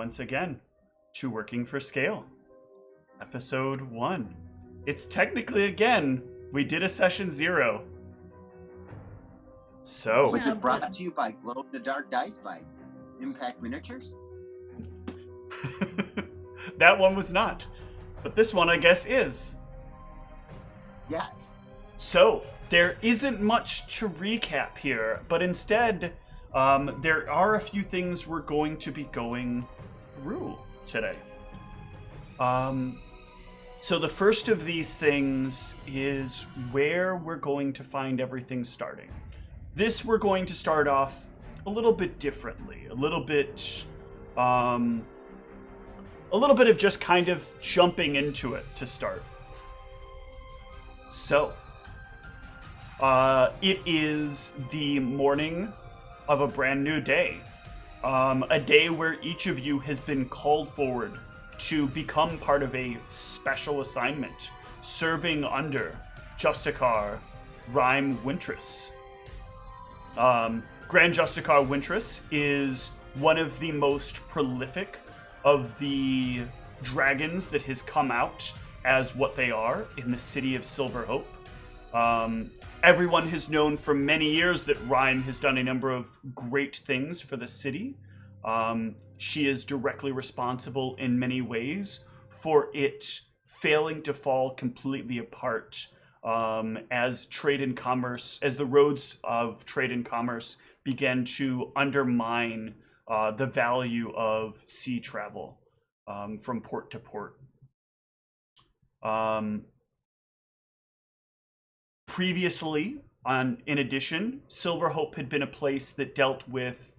once again to Working for Scale, episode 1. It's technically, again, we did a session 0. So, Was it brought to you by Glow in the Dark Dice by Impact Miniatures? that one was not, but this one I guess is. Yes. So, there isn't much to recap here, but instead, there are a few things we're going to be going through today. So the first of these things is where we're going to find everything starting. This we're going to start off a little bit differently, a little bit of just kind of jumping into it to start. So, it is the morning of a brand new day. A day where each of you has been called forward to become part of a special assignment, serving under Justicar Rhyme Wintress. Grand Justicar Wintress is one of the most prolific of the dragons that has come out as what they are in the city of Silverhope. Everyone has known for many years that Rhyme has done a number of great things for the city. She is directly responsible in many ways for it failing to fall completely apart as trade and commerce, as the roads of trade and commerce began to undermine the value of sea travel from port to port. Previously, in addition, Silverhope had been a place that dealt with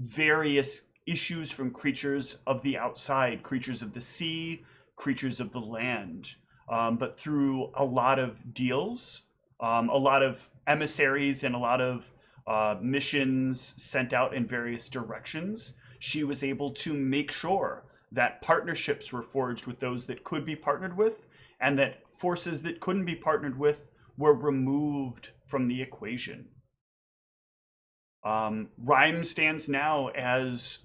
various issues from creatures of the outside, creatures of the sea, creatures of the land. But through a lot of deals, a lot of emissaries, and a lot of missions sent out in various directions, she was able to make sure that partnerships were forged with those that could be partnered with, and that forces that couldn't be partnered with were removed from the equation. Rhyme stands now as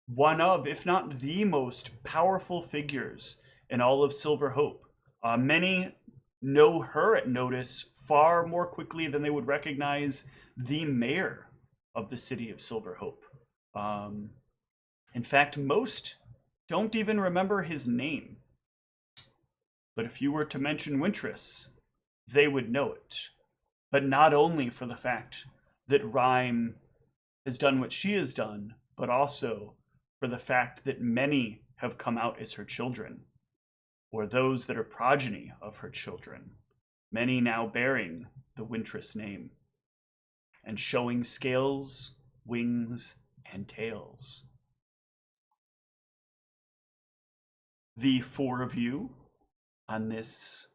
one of, if not the most powerful figures in all of Silverhope. Many know her at notice far more quickly than they would recognize the mayor of the city of Silverhope. In fact, most don't even remember his name. But if you were to mention Wintress, they would know it. But not only for the fact that Rhyme has done what she has done, but also for the fact that many have come out as her children, or those that are progeny of her children, many now bearing the Wintress name, and showing scales, wings, and tails. The 4 of you on this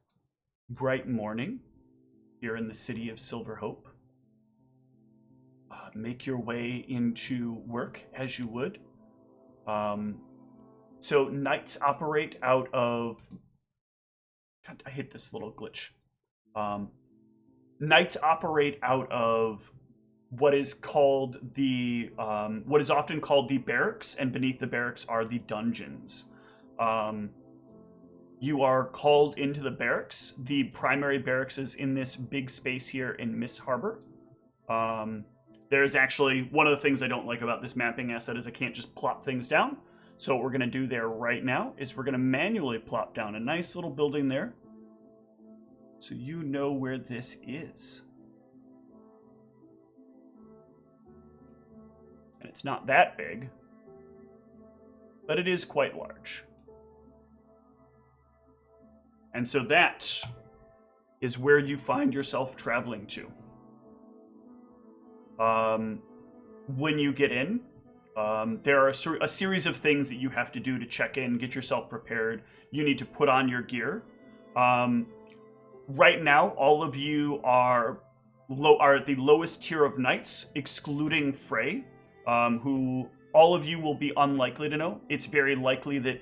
bright morning here in the city of Silverhope make your way into work as you would. So knights operate out of... God, I hate this little glitch. Knights operate out of what is called the... what is often called the barracks, and beneath the barracks are the dungeons. You are called into the barracks. The primary barracks is in this big space here in Miss Harbor. There's actually, one of the things I don't like about this mapping asset is I can't just plop things down. So what we're going to do there right now is we're going to manually plop down a nice little building there, so you know where this is. And it's not that big, but it is quite large. And so that is where you find yourself traveling to. When you get in, there are a series of things that you have to do to check in, get yourself prepared. You need to put on your gear. Right now, all of you are at the lowest tier of knights, excluding Frey, who all of you will be unlikely to know. It's very likely that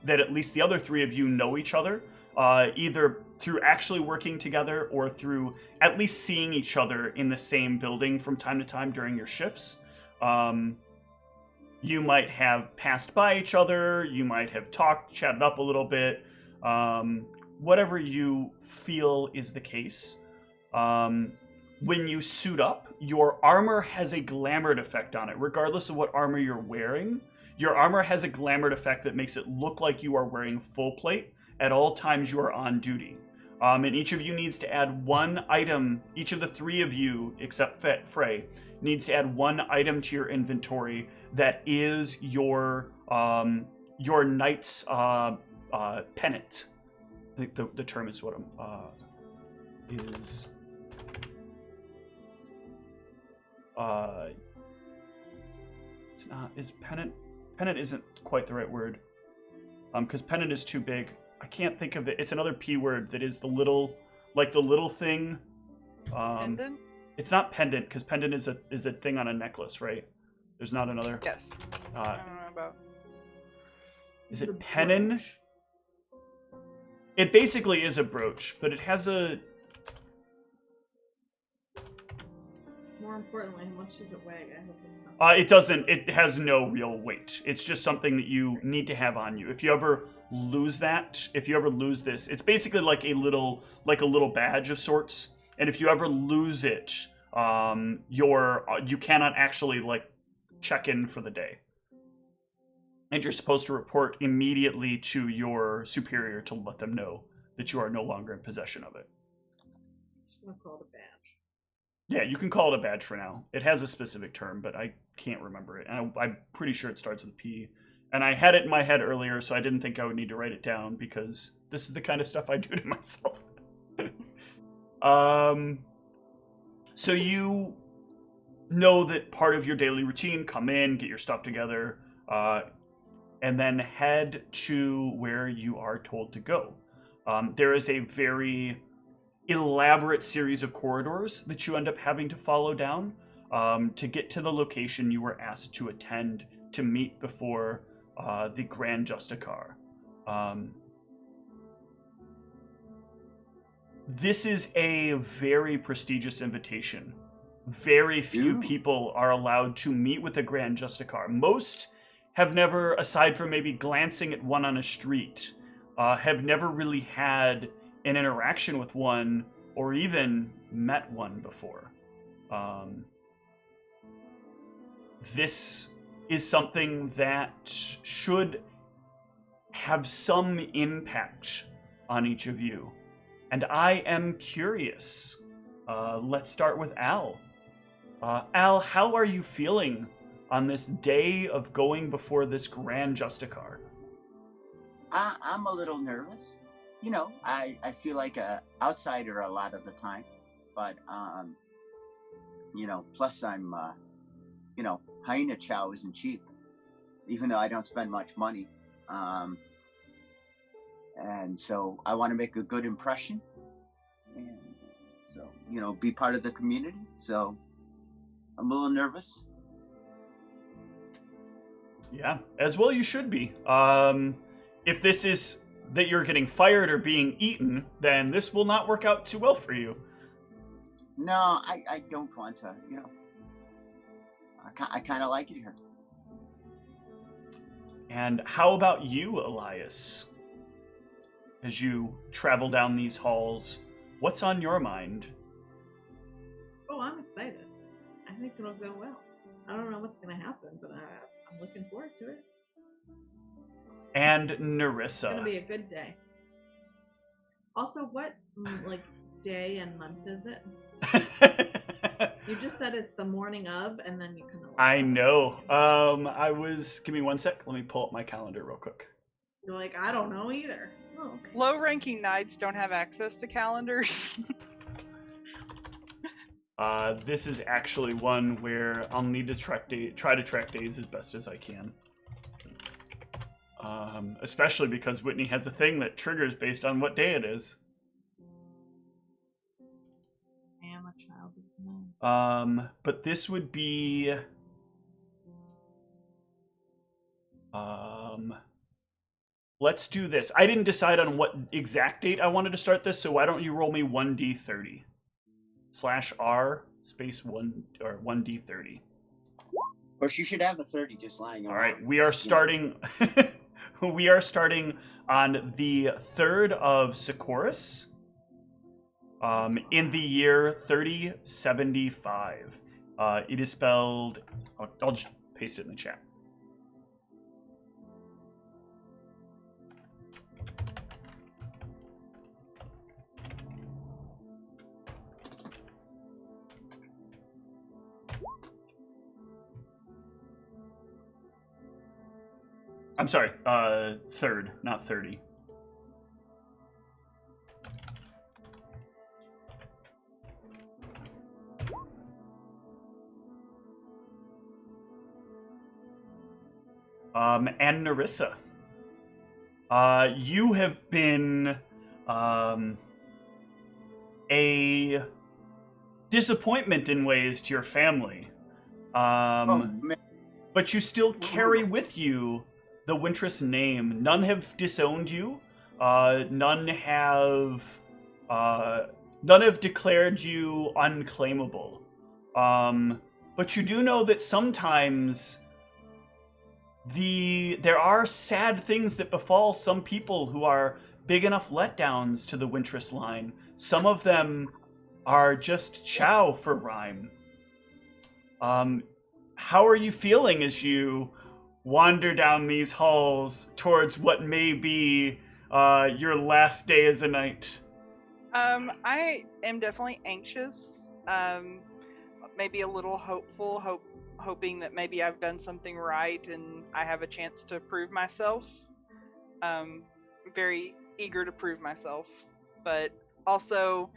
that at least the other 3 of you know each other, either through actually working together or through at least seeing each other in the same building from time to time during your shifts. You might have passed by each other. You might have chatted up a little bit. Whatever you feel is the case. When you suit up, your armor has a glamored effect on it. Regardless of what armor you're wearing, your armor has a glamored effect that makes it look like you are wearing full plate at all times you are on duty. And each of you needs to add one item. Each of the three of you, except Frey, needs to add one item to your inventory that is your knight's pennant. I think the term is what is. It's not. Is pennant? Pennant isn't quite the right word. Because pennant is too big. I can't think of it. It's another P word that is the little thing. Pendant? It's not pendant, because pendant is a thing on a necklace, right? There's not another. Yes. I don't know about. Is it pennon? It basically is a brooch, but it has a. More importantly, how much does it weigh? I hope it's not. It doesn't. It has no real weight. It's just something that you need to have on you. If you ever lose that, if you ever lose this, it's basically like a little badge of sorts. And if you ever lose it, you cannot actually check in for the day. And you're supposed to report immediately to your superior to let them know that you are no longer in possession of it. I'm gonna call it a badge. Yeah, you can call it a badge for now. It has a specific term, but I can't remember it. And I'm pretty sure it starts with P. And I had it in my head earlier, so I didn't think I would need to write it down because this is the kind of stuff I do to myself. So you know that part of your daily routine, come in, get your stuff together, and then head to where you are told to go. There is a very elaborate series of corridors that you end up having to follow down to get to the location you were asked to attend to meet before the Grand Justicar. This is a very prestigious invitation. Very few people are allowed to meet with the Grand Justicar. Most have never, aside from maybe glancing at one on a street, have never really had an interaction with one or even met one before. This is something that should have some impact on each of you. And I am curious. Let's start with Al. Al, how are you feeling on this day of going before this Grand Justicar? I'm a little nervous. You know, I feel like an outsider a lot of the time. But, plus I'm, hyena chow isn't cheap. Even though I don't spend much money. And so I want to make a good impression. And so, be part of the community. So I'm a little nervous. Yeah, as well you should be. If this is that you're getting fired or being eaten, then this will not work out too well for you. No, I don't want to, I kind of like it here. And how about you, Elias? As you travel down these halls, what's on your mind? Oh, I'm excited. I think it'll go well. I don't know what's going to happen, but I'm looking forward to it. And It's Narissa. going to be a good day. Also, what day and month is it? You just said it's the morning of, and then you kind of. I know. Give me one sec. Let me pull up my calendar real quick. You're like, I don't know either. Oh, okay. Low-ranking knights don't have access to calendars. This is actually one where I'll need to try to track days as best as I can. Especially because Whitney has a thing that triggers based on what day it is. I am a child of man. But this would be... let's do this. I didn't decide on what exact date I wanted to start this, so why don't you roll me 1d30. /R space 1 or 1d30. Of course, you should have a 30 just lying around. All right, we are starting. We are starting on the 3rd of Sicorus, in the year 3075. It is spelled. I'll just paste it in the chat. I'm sorry, 3rd, not 30. And Narissa, you have been a disappointment in ways to your family, but you still carry with you the Wintress name. None have disowned you. None have declared you unclaimable. But you do know that sometimes there are sad things that befall some people who are big enough letdowns to the Wintress line. Some of them are just chow for rhyme. How are you feeling as you wander down these halls towards what may be your last day as a knight? I am definitely anxious. Maybe a little hopeful, hoping that maybe I've done something right and I have a chance to prove myself. Very eager to prove myself, but also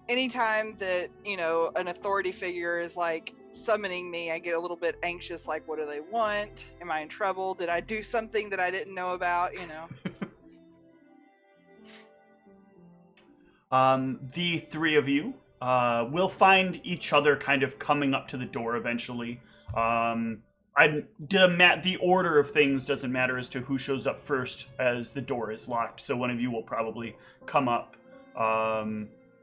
anytime that, an authority figure is like summoning me, I get a little bit anxious, like, what do they want? Am I in trouble? Did I do something that I didn't know about? The three of you will find each other kind of coming up to the door eventually. The order of things doesn't matter as to who shows up first, as the door is locked. So one of you will probably come up,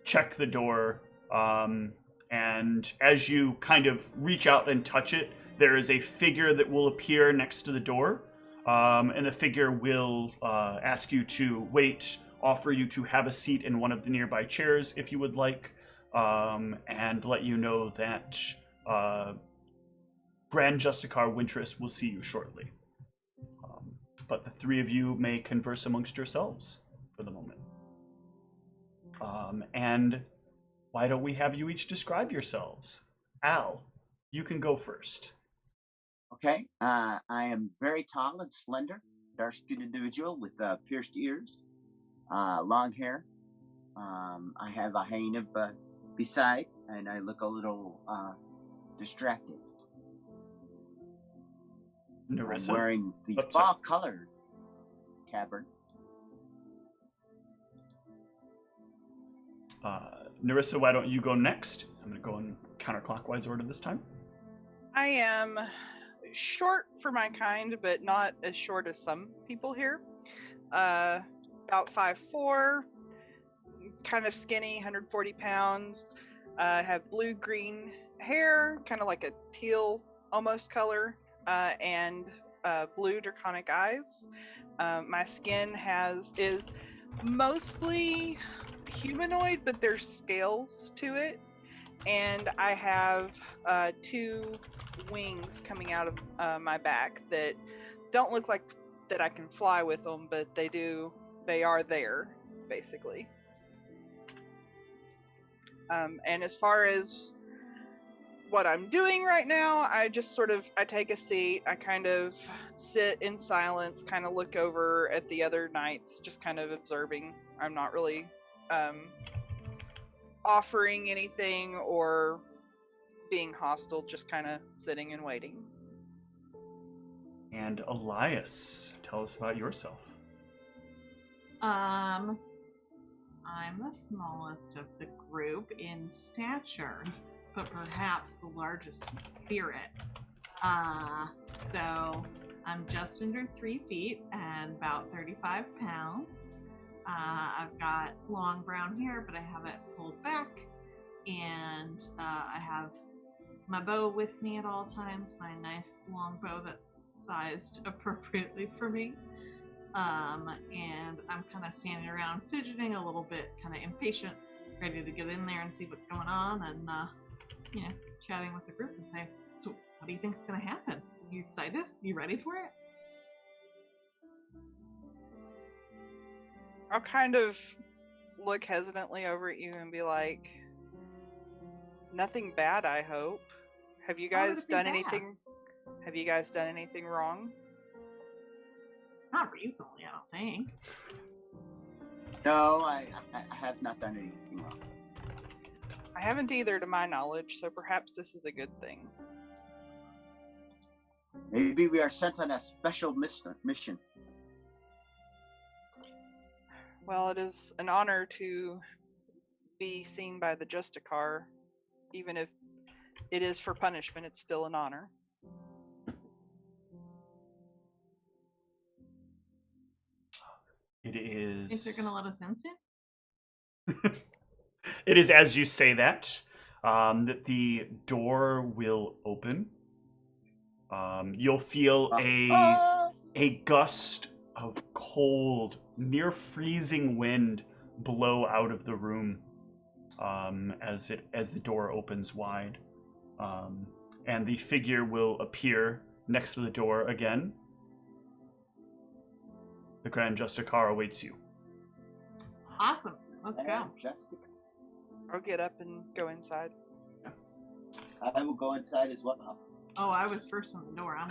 check the door, and as you kind of reach out and touch it, there is a figure that will appear next to the door, and the figure will ask you to wait, offer you to have a seat in one of the nearby chairs if you would like, and let you know that Grand Justicar Wintress will see you shortly. But the three of you may converse amongst yourselves for the moment. And why don't we have you each describe yourselves? Al, you can go first. Okay, I am very tall and slender, dark-skinned individual with pierced ears, long hair. I have a hyena beside, and I look a little distracted. Narissa? I'm wearing the fall-colored tabard. Narissa, why don't you go next? I'm going to go in counterclockwise order this time. I am short for my kind, but not as short as some people here. About 5'4", kind of skinny, 140 pounds. Have blue-green hair, kind of like a teal almost color, and blue draconic eyes. My skin is mostly humanoid, but there's scales to it, and I have 2 wings coming out of my back that don't look like that I can fly with them, but they are there basically. And as far as what I'm doing right now, I just I take a seat, I kind of sit in silence, kind of look over at the other knights, just kind of observing. I'm not really offering anything or being hostile, just kind of sitting and waiting. And Elias, tell us about yourself. I'm the smallest of the group in stature, but perhaps the largest in spirit. So I'm just under 3 feet and about 35 pounds. I've got long brown hair, but I have it pulled back, and I have my bow with me at all times, my nice long bow that's sized appropriately for me. And I'm kind of standing around fidgeting a little bit, kind of impatient, ready to get in there and see what's going on, and chatting with the group and say, so what do you think is going to happen? You excited? You ready for it? I'll kind of look hesitantly over at you and be like, nothing bad, I hope. Have you Why would guys it be done bad? anything? Have you guys done anything wrong? Not recently, I don't think. No, I have not done anything wrong. I haven't either, to my knowledge, so perhaps this is a good thing. Maybe we are sent on a special mission. Well, it is an honor to be seen by the Justicar. Even if it is for punishment, it's still an honor. It is. Think they're going to let us in soon? It is as you say that the door will open. You'll feel a gust of cold, near freezing wind blow out of the room as the door opens wide, and the figure will appear next to the door again. The Grand Justicar awaits you. Awesome. Let's go. I'll get up and go inside. I will go inside as well. Oh, I was first on the door. I'm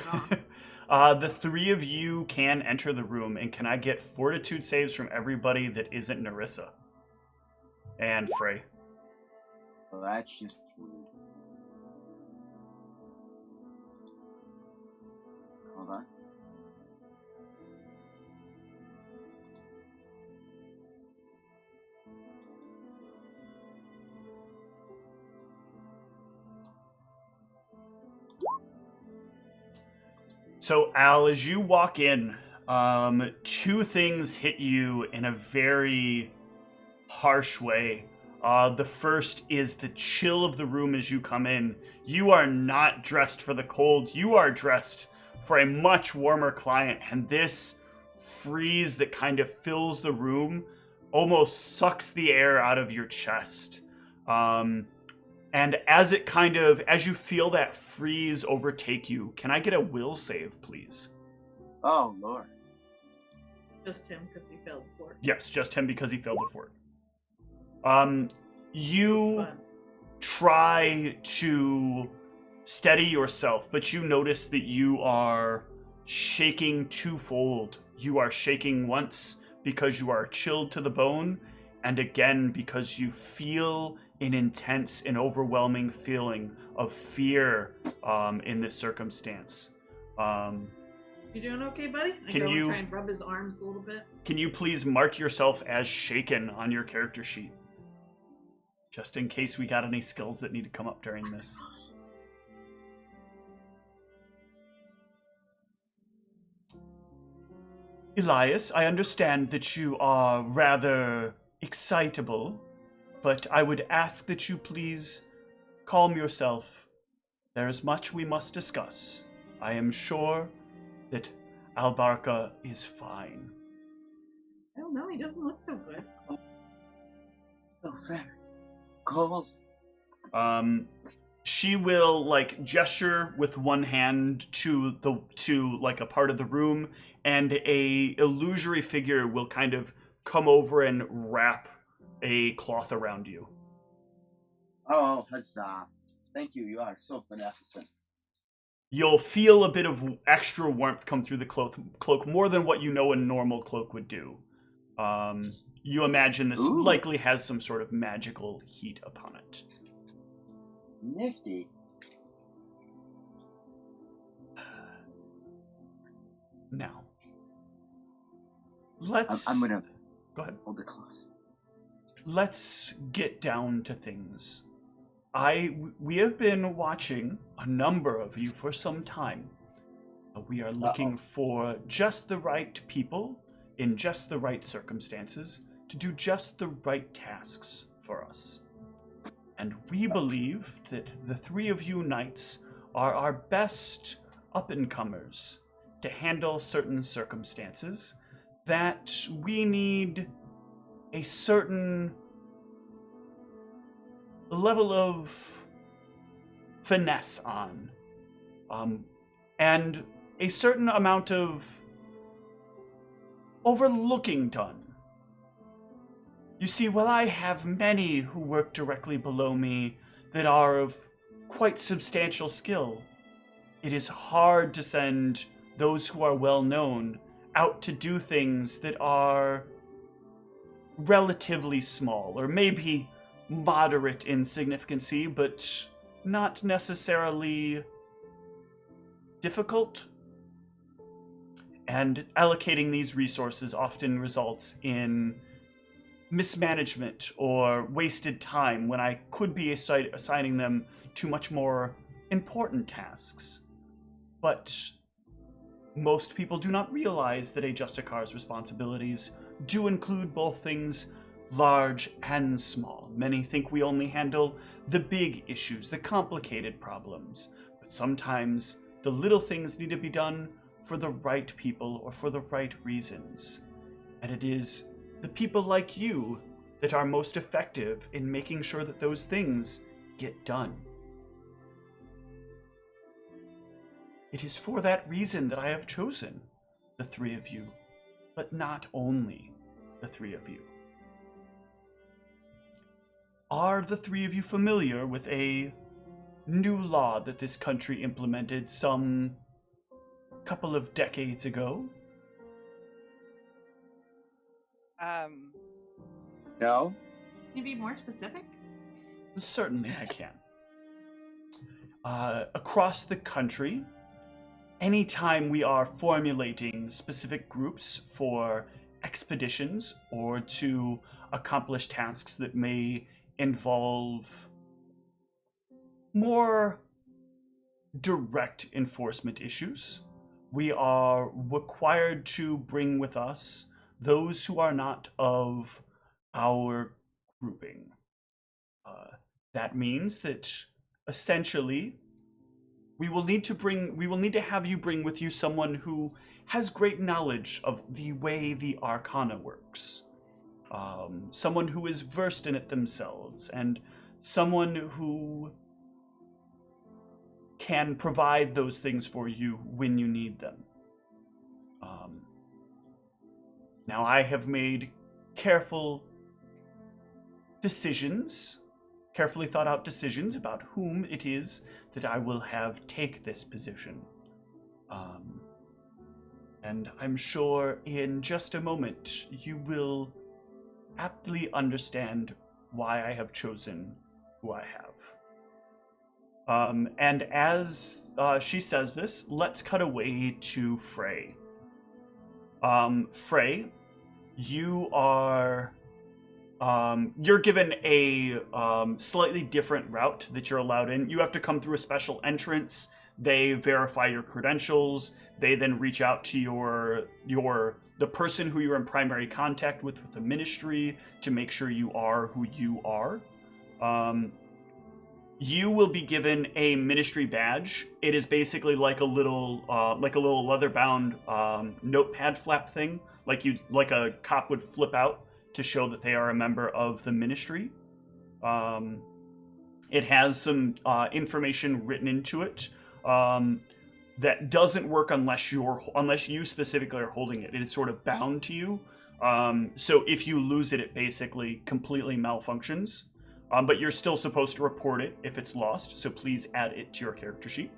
gone. The three of you can enter the room, and can I get fortitude saves from everybody that isn't Narissa? And Frey. Well, that's just rude. Hold on. So, Al, as you walk in, two things hit you in a very harsh way. The first is the chill of the room as you come in. You are not dressed for the cold. You are dressed for a much warmer climate. And this freeze that kind of fills the room almost sucks the air out of your chest. And as you feel that freeze overtake you, can I get a will save, please? Oh, Lord. Just him because he failed before. Yes, just him because he failed before. You Fun. try to steady yourself, but you notice that you are shaking twofold. You are shaking once because you are chilled to the bone, and again because you feel an intense and overwhelming feeling of fear in this circumstance. You doing okay, buddy? Can you try and rub his arms a little bit? Can you please mark yourself as shaken on your character sheet? Just in case we got any skills that need to come up during this. Elias, I understand that you are rather excitable, but I would ask that you please calm yourself. There is much we must discuss. I am sure that Albarca is fine. I don't know. He doesn't look so good. So fair. Cold. She will gesture with one hand to a part of the room, and a illusory figure will kind of come over and wrap a cloth around you. Oh, huzzah. Thank you. You are so beneficent. You'll feel a bit of extra warmth come through the cloak, more than what you know a normal cloak would do. You imagine this likely has some sort of magical heat upon it. Nifty. Now, let's... I'm gonna... Go ahead. Hold it close. Let's get down to things. We have been watching a number of you for some time. We are looking for just the right people in just the right circumstances to do just the right tasks for us. And we believe that the three of you knights are our best up-and-comers to handle certain circumstances that we need a certain level of finesse on, and a certain amount of overlooking done. You see, while I have many who work directly below me that are of quite substantial skill, it is hard to send those who are well known out to do things that are relatively small, or maybe moderate in significancy, but not necessarily difficult. And allocating these resources often results in mismanagement or wasted time when I could be assigning them to much more important tasks. But most people do not realize that a Justicar's responsibilities do include both things large and small. Many think we only handle the big issues, the complicated problems, but sometimes the little things need to be done for the right people or for the right reasons. And it is the people like you that are most effective in making sure that those things get done. It is for that reason that I have chosen the three of you, but not only the three of you. Are the three of you familiar with a new law that this country implemented some couple of decades ago? No? Can you be more specific? Certainly I can. Across the country, anytime we are formulating specific groups for expeditions or to accomplish tasks that may involve more direct enforcement issues, we are required to bring with us those who are not of our grouping. That means that essentially we will need to have you bring with you someone who has great knowledge of the way the Arcana works. Someone who is versed in it themselves, and someone who can provide those things for you when you need them. Now, I have made carefully thought out decisions about whom it is that I will have take this position. And I'm sure in just a moment you will aptly understand why I have chosen who I have. And as she says this, let's cut away to Frey. Frey, you are... you're given a slightly different route that you're allowed in. You have to come through a special entrance. They verify your credentials. They then reach out to the person who you're in primary contact with the ministry to make sure you are who you are. You will be given a ministry badge. It is basically like a little leather-bound notepad flap thing, like a cop would flip out to show that they are a member of the ministry. It has some information written into it that doesn't work unless you specifically are holding it. It is sort of bound to you. So if you lose it, it basically completely malfunctions. But you're still supposed to report it if it's lost, so please add it to your character sheet.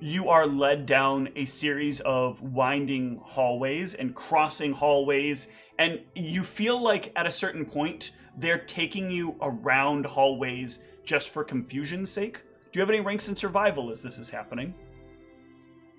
You are led down a series of winding hallways and crossing hallways, and you feel like at a certain point they're taking you around hallways just for confusion's sake. Do you have any ranks in survival as this is happening?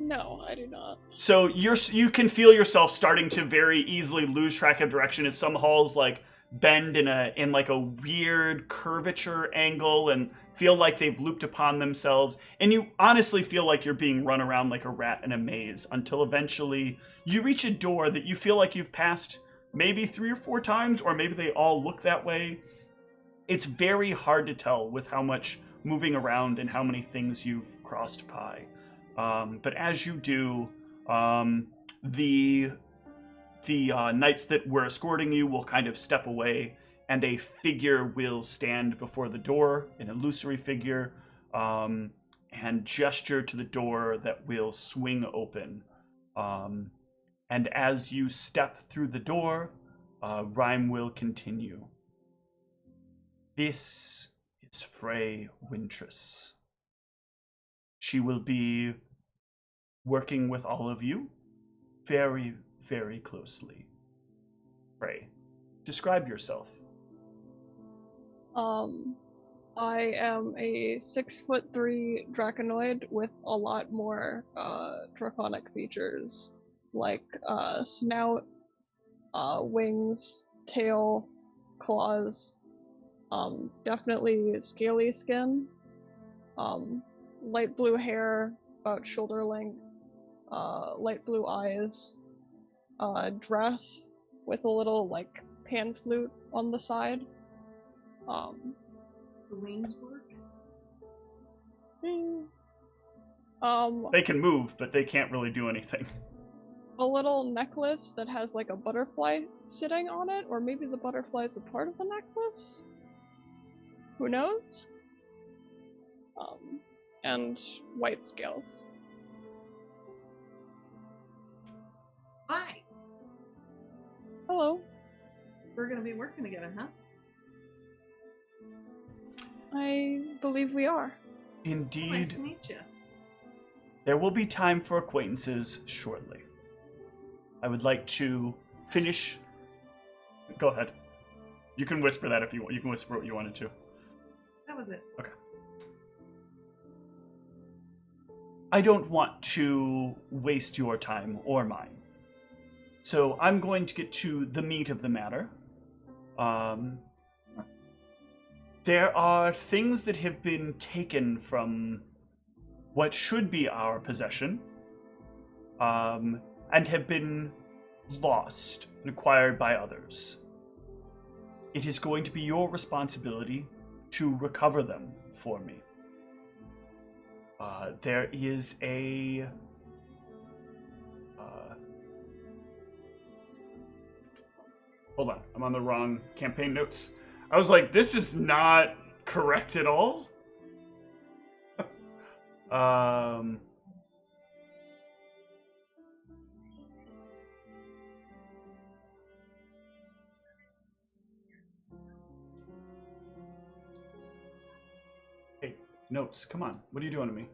No, I do not. So you can feel yourself starting to very easily lose track of direction as some halls like bend in like a weird curvature angle and feel like they've looped upon themselves, and you honestly feel like you're being run around like a rat in a maze until eventually you reach a door that you feel like you've passed maybe 3 or 4 times, or maybe they all look that way. It's very hard to tell with how much moving around and how many things you've crossed by. But as you do, the knights that were escorting you will kind of step away, and a figure will stand before the door, an illusory figure, and gesture to the door that will swing open. And as you step through the door, Rhyme will continue. This is Frey Wintress. She will be working with all of you very, very closely. Frey, describe yourself. I am a 6'3" draconoid with a lot more draconic features, like snout, wings, tail, claws, definitely scaly skin, light blue hair, about shoulder length, light blue eyes, dress with a little like pan flute on the side. The wings work? They can move, but they can't really do anything. A little necklace that has like a butterfly sitting on it, or maybe the butterfly is a part of the necklace? Who knows? And white scales. Hi! Hello. We're gonna be working together, huh? I believe we are. Indeed. Nice to meet you. There will be time for acquaintances shortly. I would like to finish... Go ahead. You can whisper that if you want. You can whisper what you wanted to. That was it. Okay. I don't want to waste your time or mine. So I'm going to get to the meat of the matter. There are things that have been taken from what should be our possession, and have been lost and acquired by others. It is going to be your responsibility to recover them for me. There is a... hold on, I'm on the wrong campaign notes. I was like, this is not correct at all. Hey, notes, come on. What are you doing to me?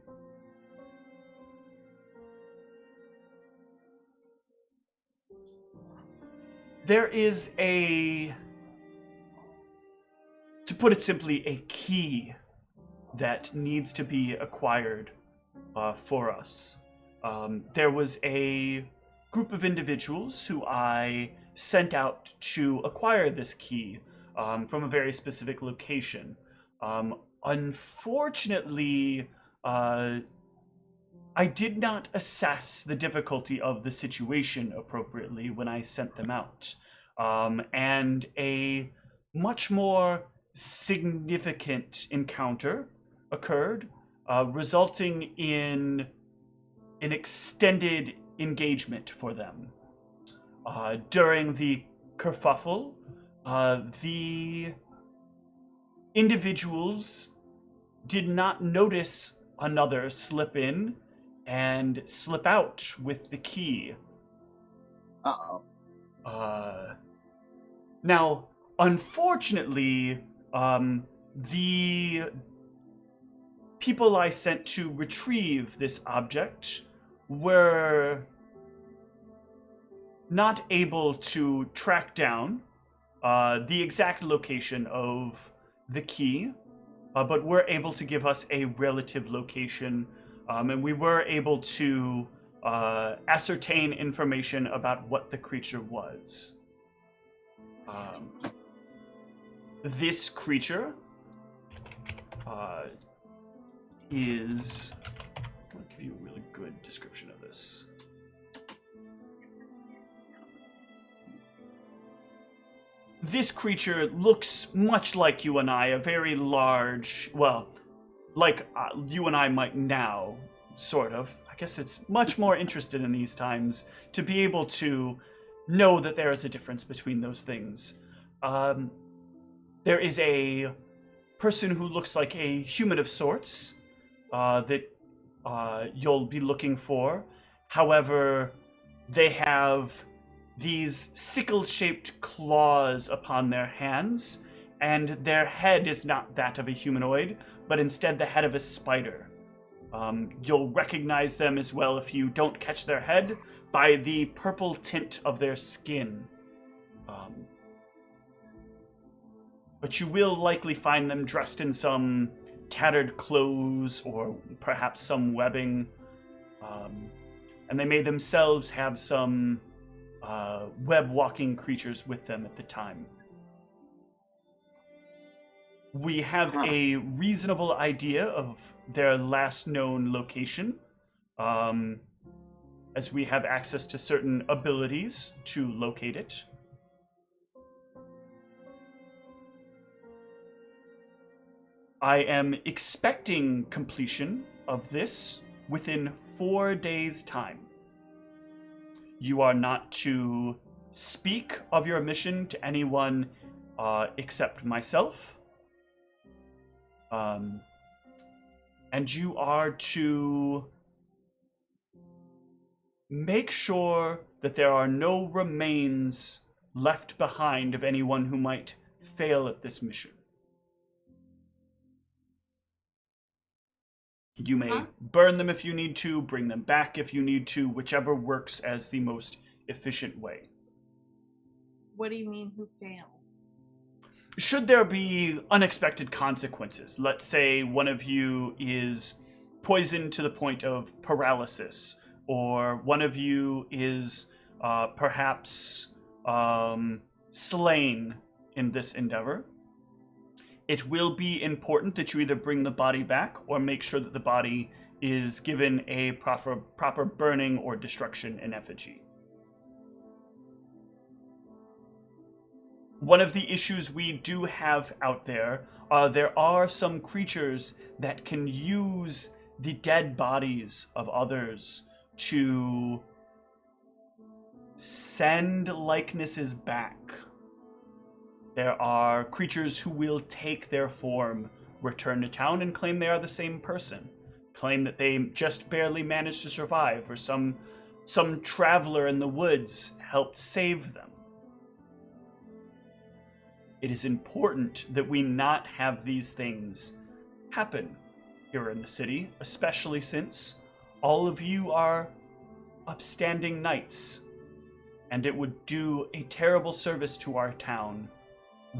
There is a... to put it simply, a key that needs to be acquired for us. There was a group of individuals who I sent out to acquire this key from a very specific location. Unfortunately, I did not assess the difficulty of the situation appropriately when I sent them out. And a much more significant encounter occurred, resulting in an extended engagement for them. During the kerfuffle, the individuals did not notice another slip in and slip out with the key. Uh-oh. Now, unfortunately, the people I sent to retrieve this object were not able to track down the exact location of the key, but were able to give us a relative location, and we were able to ascertain information about what the creature was. This creature is... I'll give you a really good description of this. this creature looks much like you and I, a very large, well, like you and I might now, sort of. I guess it's much more interested in these times to be able to know that there is a difference between those things. There is a person who looks like a human of sorts that you'll be looking for. However, they have these sickle-shaped claws upon their hands, and their head is not that of a humanoid, but instead the head of a spider. You'll recognize them as well if you don't catch their head by the purple tint of their skin. But you will likely find them dressed in some tattered clothes or perhaps some webbing. And they may themselves have some web-walking creatures with them at the time. We have a reasonable idea of their last known location, as we have access to certain abilities to locate it. I am expecting completion of this within 4 days' time. You are not to speak of your mission to anyone except myself. And you are to make sure that there are no remains left behind of anyone who might fail at this mission. You may burn them if you need to, bring them back if you need to, whichever works as the most efficient way. What do you mean, who fails? Should there be unexpected consequences, let's say one of you is poisoned to the point of paralysis, or one of you is perhaps slain in this endeavor, it will be important that you either bring the body back or make sure that the body is given a proper burning or destruction in effigy. One of the issues we do have out there are some creatures that can use the dead bodies of others to send likenesses back. There are creatures who will take their form, return to town, and claim they are the same person. Claim that they just barely managed to survive, or some traveler in the woods helped save them. It is important that we not have these things happen here in the city, especially since all of you are upstanding knights, and it would do a terrible service to our town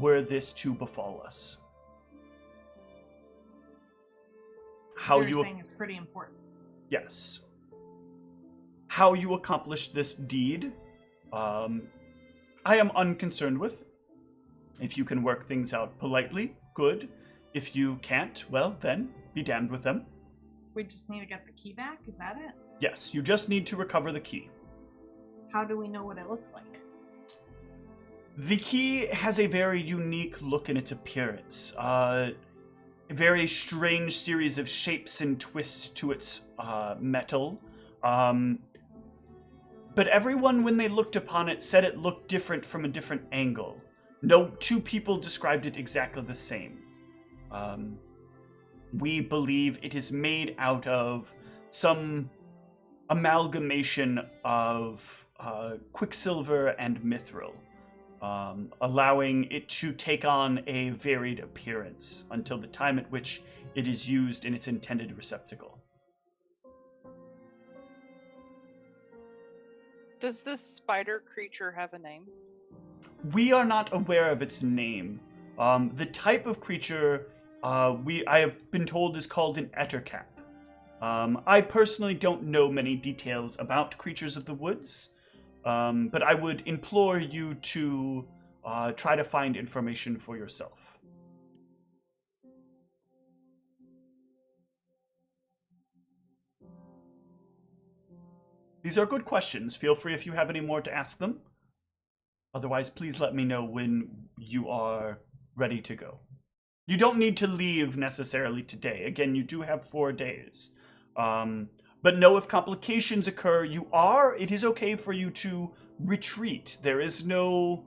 were this to befall us. How you're saying it's pretty important. Yes. How you accomplish this deed, I am unconcerned with. If you can work things out politely, good. If you can't, well, then be damned with them. We just need to get the key back, is that it? Yes, you just need to recover the key. How do we know what it looks like? The key has a very unique look in its appearance. A very strange series of shapes and twists to its metal. But everyone, when they looked upon it, said it looked different from a different angle. No two people described it exactly the same. We believe it is made out of some amalgamation of quicksilver and mithril, allowing it to take on a varied appearance until the time at which it is used in its intended receptacle. Does this spider creature have a name? We are not aware of its name. The type of creature I have been told is called an ettercap. I personally don't know many details about creatures of the woods, but I would implore you to try to find information for yourself. These are good questions. Feel free if you have any more to ask them. Otherwise, please let me know when you are ready to go. You don't need to leave necessarily today. Again, you do have 4 days. But know if complications occur, it is okay for you to retreat. There is no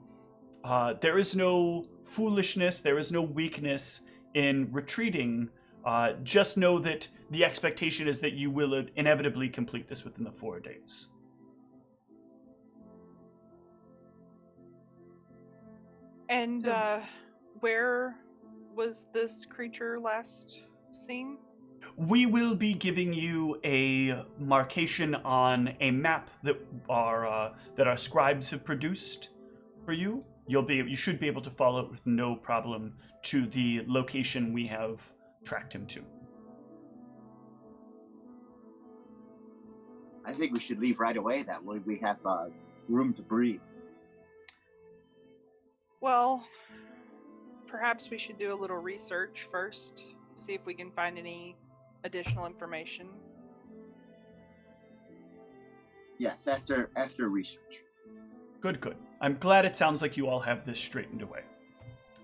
foolishness, there is no weakness in retreating. Just know that the expectation is that you will inevitably complete this within the 4 days. And where was this creature last seen? We will be giving you a marcation on a map that our scribes have produced for you. You should be able to follow it with no problem to the location we have tracked him to. I think we should leave right away. That way we have room to breathe. Well, perhaps we should do a little research first, see if we can find any additional information. Yes, after research. Good. I'm glad it sounds like you all have this straightened away.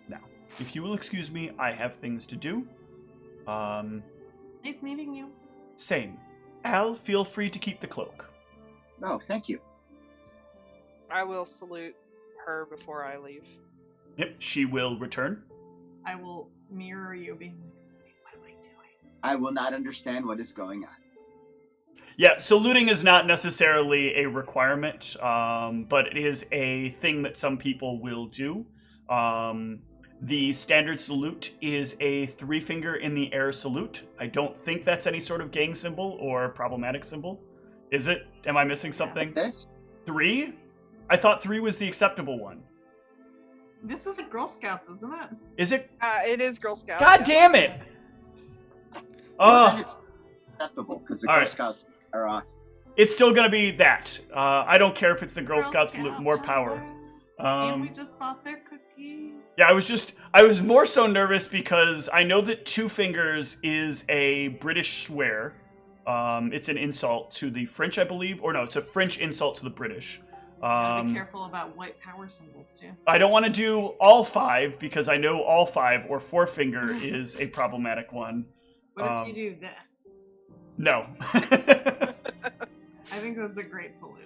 Now, if you will excuse me, I have things to do. Nice meeting you. Same. Al, feel free to keep the cloak. Oh, thank you. I will salute her before I leave. Yep, she will return. I will mirror you being like, what am I doing? I will not understand what is going on. Yeah, saluting is not necessarily a requirement, but it is a thing that some people will do. The standard salute is a 3-finger in the air salute. I don't think that's any sort of gang symbol or problematic symbol. Is it? Am I missing something? That's it? 3? I thought 3 was the acceptable one. This is the Girl Scouts, isn't it? Is it? It is Girl Scout. God damn it! Well, then it's acceptable, because the All Girl right. Scouts are awesome. It's still gonna be that. I don't care if it's the Girl Scouts Scout more power. And we just bought their cookies. Yeah, I was more so nervous because I know that 2 fingers is a British swear. It's an insult to the French, I believe. Or no, it's a French insult to the British. Gotta be careful about white power symbols, too. I don't want to do all 5 because I know all 5 or 4 finger is a problematic one. What if you do this? No. I think that's a great salute.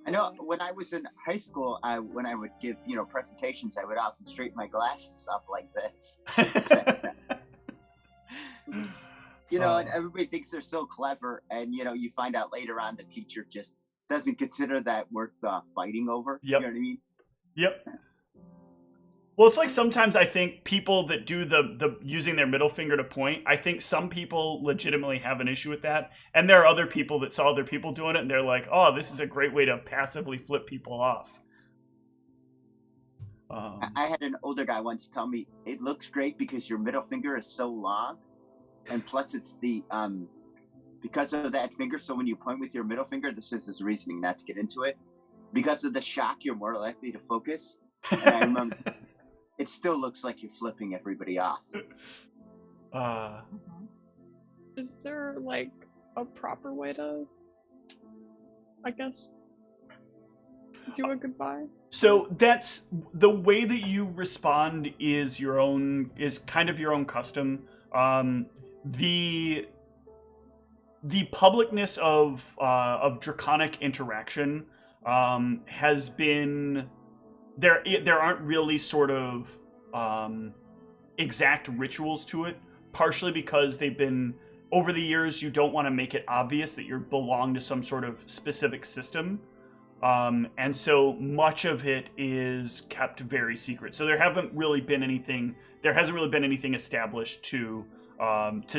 I know when I was in high school, when I would give, presentations, I would often straighten my glasses up like this. And everybody thinks they're so clever, and, you find out later on the teacher just doesn't consider that worth fighting over. Yep. You know what I mean? Yep. Well, it's like sometimes I think people that do the using their middle finger to point, I think some people legitimately have an issue with that. And there are other people that saw other people doing it and they're like, oh, this is a great way to passively flip people off. I had an older guy once tell me, it looks great because your middle finger is so long. And plus it's the, because of that finger, so when you point with your middle finger, this is his reasoning, not to get into it. Because of the shock, you're more likely to focus. And I remember... It still looks like you're flipping everybody off. Is there, a proper way to, I guess, do a goodbye? So that's the way that you respond is kind of your own custom. The publicness of draconic interaction has been... There aren't really sort of exact rituals to it, partially because they've been, over the years, you don't want to make it obvious that you belong to some sort of specific system. And so much of it is kept very secret. So there hasn't really been anything established to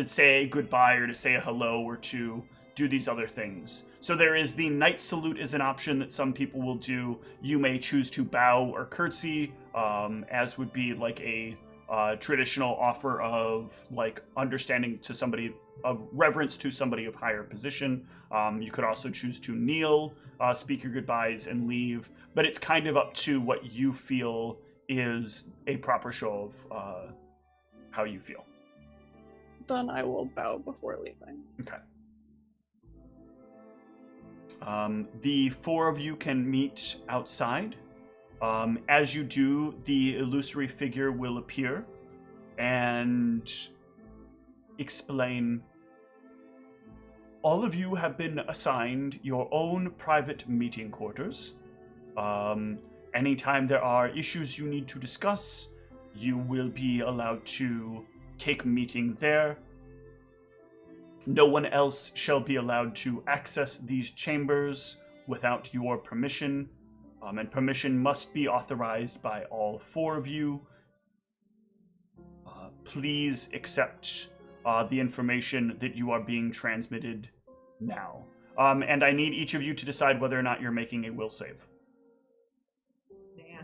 say goodbye or to say a hello or to do these other things. So there is the knight salute is an option that some people will do. You may choose to bow or curtsy, as would be like a traditional offer of understanding to somebody, of reverence to somebody of higher position. You could also choose to kneel, speak your goodbyes, and leave. But it's kind of up to what you feel is a proper show of how you feel. Then I will bow before leaving. Okay. The four of you can meet outside. As you do, the illusory figure will appear and explain. All of you have been assigned your own private meeting quarters. Anytime there are issues you need to discuss, you will be allowed to take a meeting there. No one else shall be allowed to access these chambers without your permission, and permission must be authorized by all four of you. Please accept the information that you are being transmitted now. And I need each of you to decide whether or not you're making a will save. Yeah.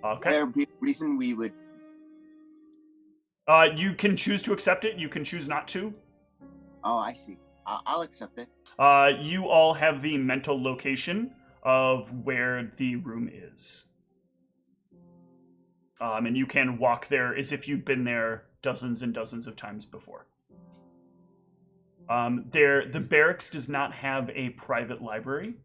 Okay. There be a reason we would. You can choose to accept it. You can choose not to. Oh, I see. I'll accept it. You all have the mental location of where the room is. And you can walk there as if you've been there dozens and dozens of times before. The barracks does not have a private library.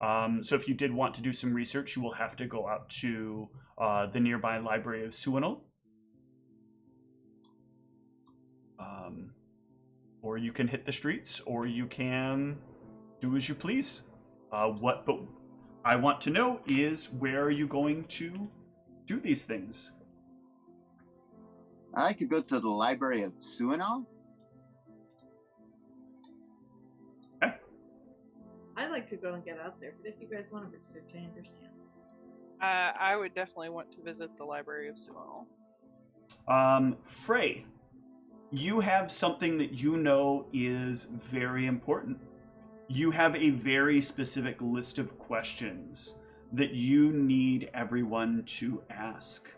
So if you did want to do some research, you will have to go out to the nearby library of Suanal. Or you can hit the streets, or you can do as you please. But I want to know is, where are you going to do these things? I like to go to the library of Suanal. I'd like to go and get out there, but if you guys want to research, I understand. I would definitely want to visit the library of Suanal. Frey, you have something that you know is very important. You have a very specific list of questions that you need everyone to ask.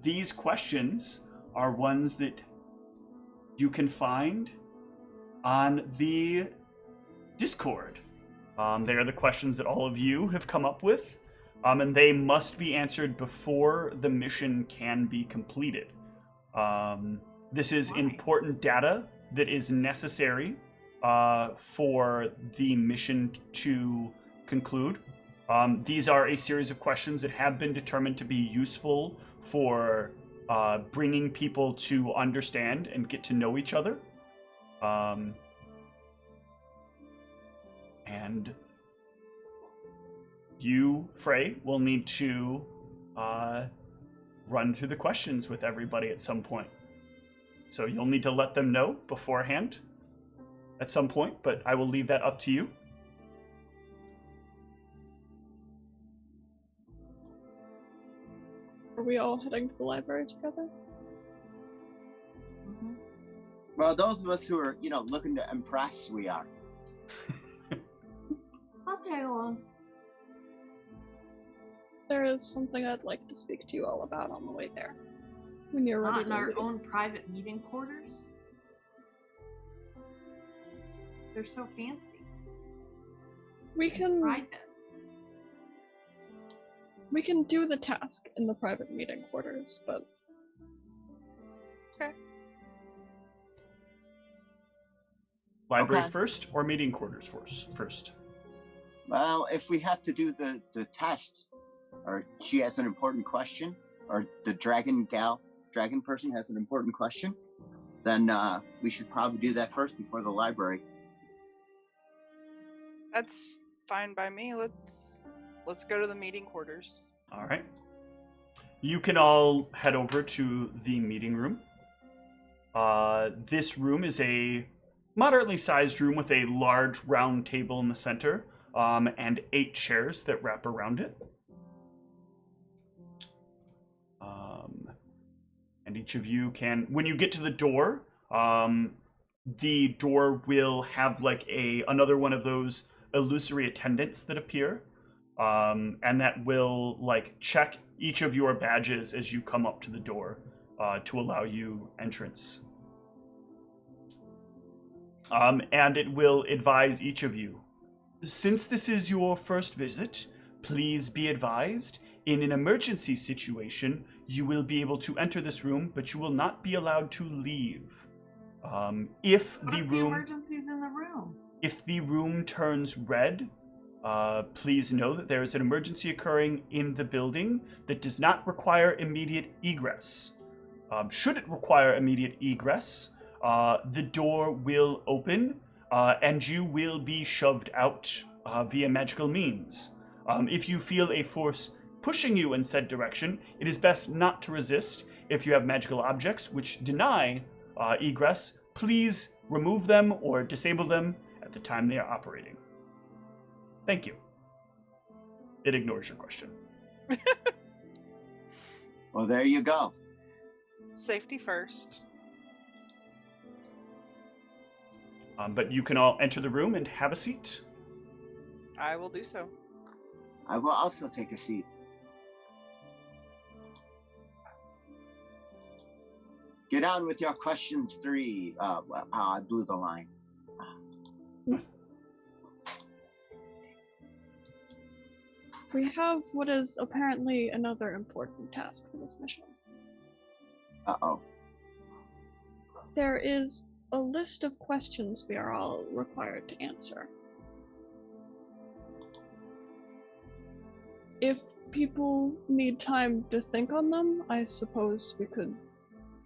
These questions are ones that you can find on the Discord. They are the questions that all of you have come up with, and they must be answered before the mission can be completed. This is important data that is necessary for the mission to conclude. These are a series of questions that have been determined to be useful for bringing people to understand and get to know each other. And you, Frey, will need to run through the questions with everybody at some point. So you'll need to let them know beforehand at some point, but I will leave that up to you. Are we all heading to the library together? Mm-hmm. Well, those of us who are, looking to impress, we are. I'll tag along. There is something I'd like to speak to you all about on the way there. When you're ready Not in to our leave. own private meeting quarters. They're so fancy. We can Ride them. we can do the task in the private meeting quarters, but Library Okay. first or meeting quarters first? Well, if we have to do the test, or she has an important question, or the dragon person has an important question, then we should probably do that first before the library. That's fine by me. Let's go to the meeting quarters. All right. You can all head over to the meeting room. This room is a moderately sized room with a large round table in the center, and 8 chairs that wrap around it. And each of you can, when you get to the door will have like another one of those illusory attendants that appear, and that will like check each of your badges as you come up to the door to allow you entrance. And it will advise each of you. Since this is your first visit, please be advised, in an emergency situation, you will be able to enter this room, but you will not be allowed to leave. If What the if the room emergency's in the room? if the room turns red, please know that there is an emergency occurring in the building that does not require immediate egress. Should it require immediate egress, the door will open and you will be shoved out via magical means. If you feel a force pushing you in said direction, it is best not to resist. If you have magical objects which deny egress, please remove them or disable them at the time they are operating. Thank you. It ignores your question. Well, there you go. Safety first. But you can all enter the room and have a seat. I will do so. I will also take a seat. Get on with your questions 3. I blew the line. We have what is apparently another important task for this mission. Uh-oh. There is a list of questions we are all required to answer. If people need time to think on them, I suppose we could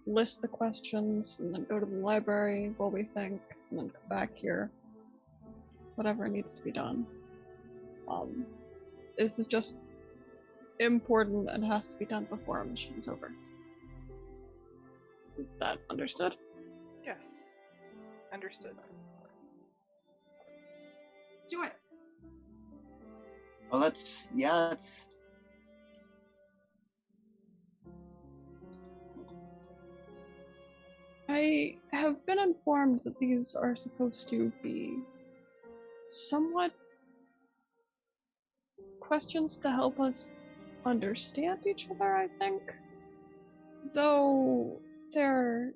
list the questions and then go to the library while we think, and then come back here. Whatever needs to be done. This is just important and has to be done before our mission is over. Is that understood? Yes. Understood. Do it. Well, let's. I have been informed that these are supposed to be somewhat questions to help us understand each other, I think. Though they're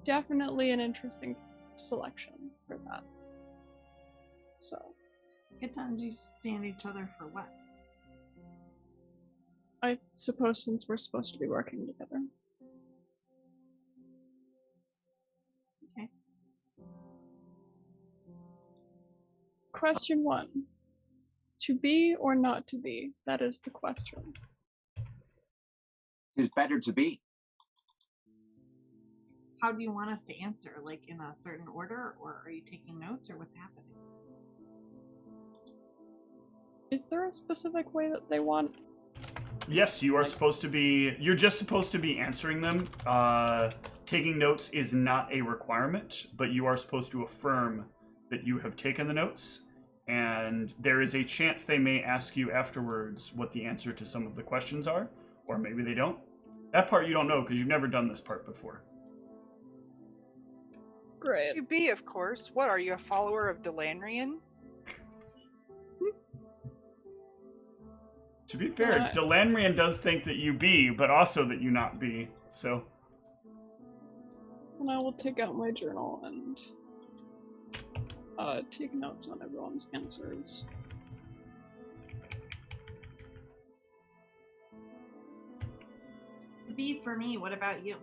definitely an interesting selection for that. So. Get to understand each other for what? I suppose since we're supposed to be working together. Okay. Question 1. To be or not to be? That is the question. It's better to be. How do you want us to answer? Like in a certain order, or are you taking notes, or what's happening? Is there a specific way that they want? Yes, you are supposed to be. You're just supposed to be answering them. Taking notes is not a requirement, but you are supposed to affirm that you have taken the notes. And there is a chance they may ask you afterwards what the answer to some of the questions are, or maybe they don't. That part you don't know because you've never done this part before. Great. You be, of course. What are you, a follower of Delanrian? To be fair, Delanrian does think that you be, but also that you not be, so. And I will take out my journal and take notes on everyone's answers. B for me, what about you?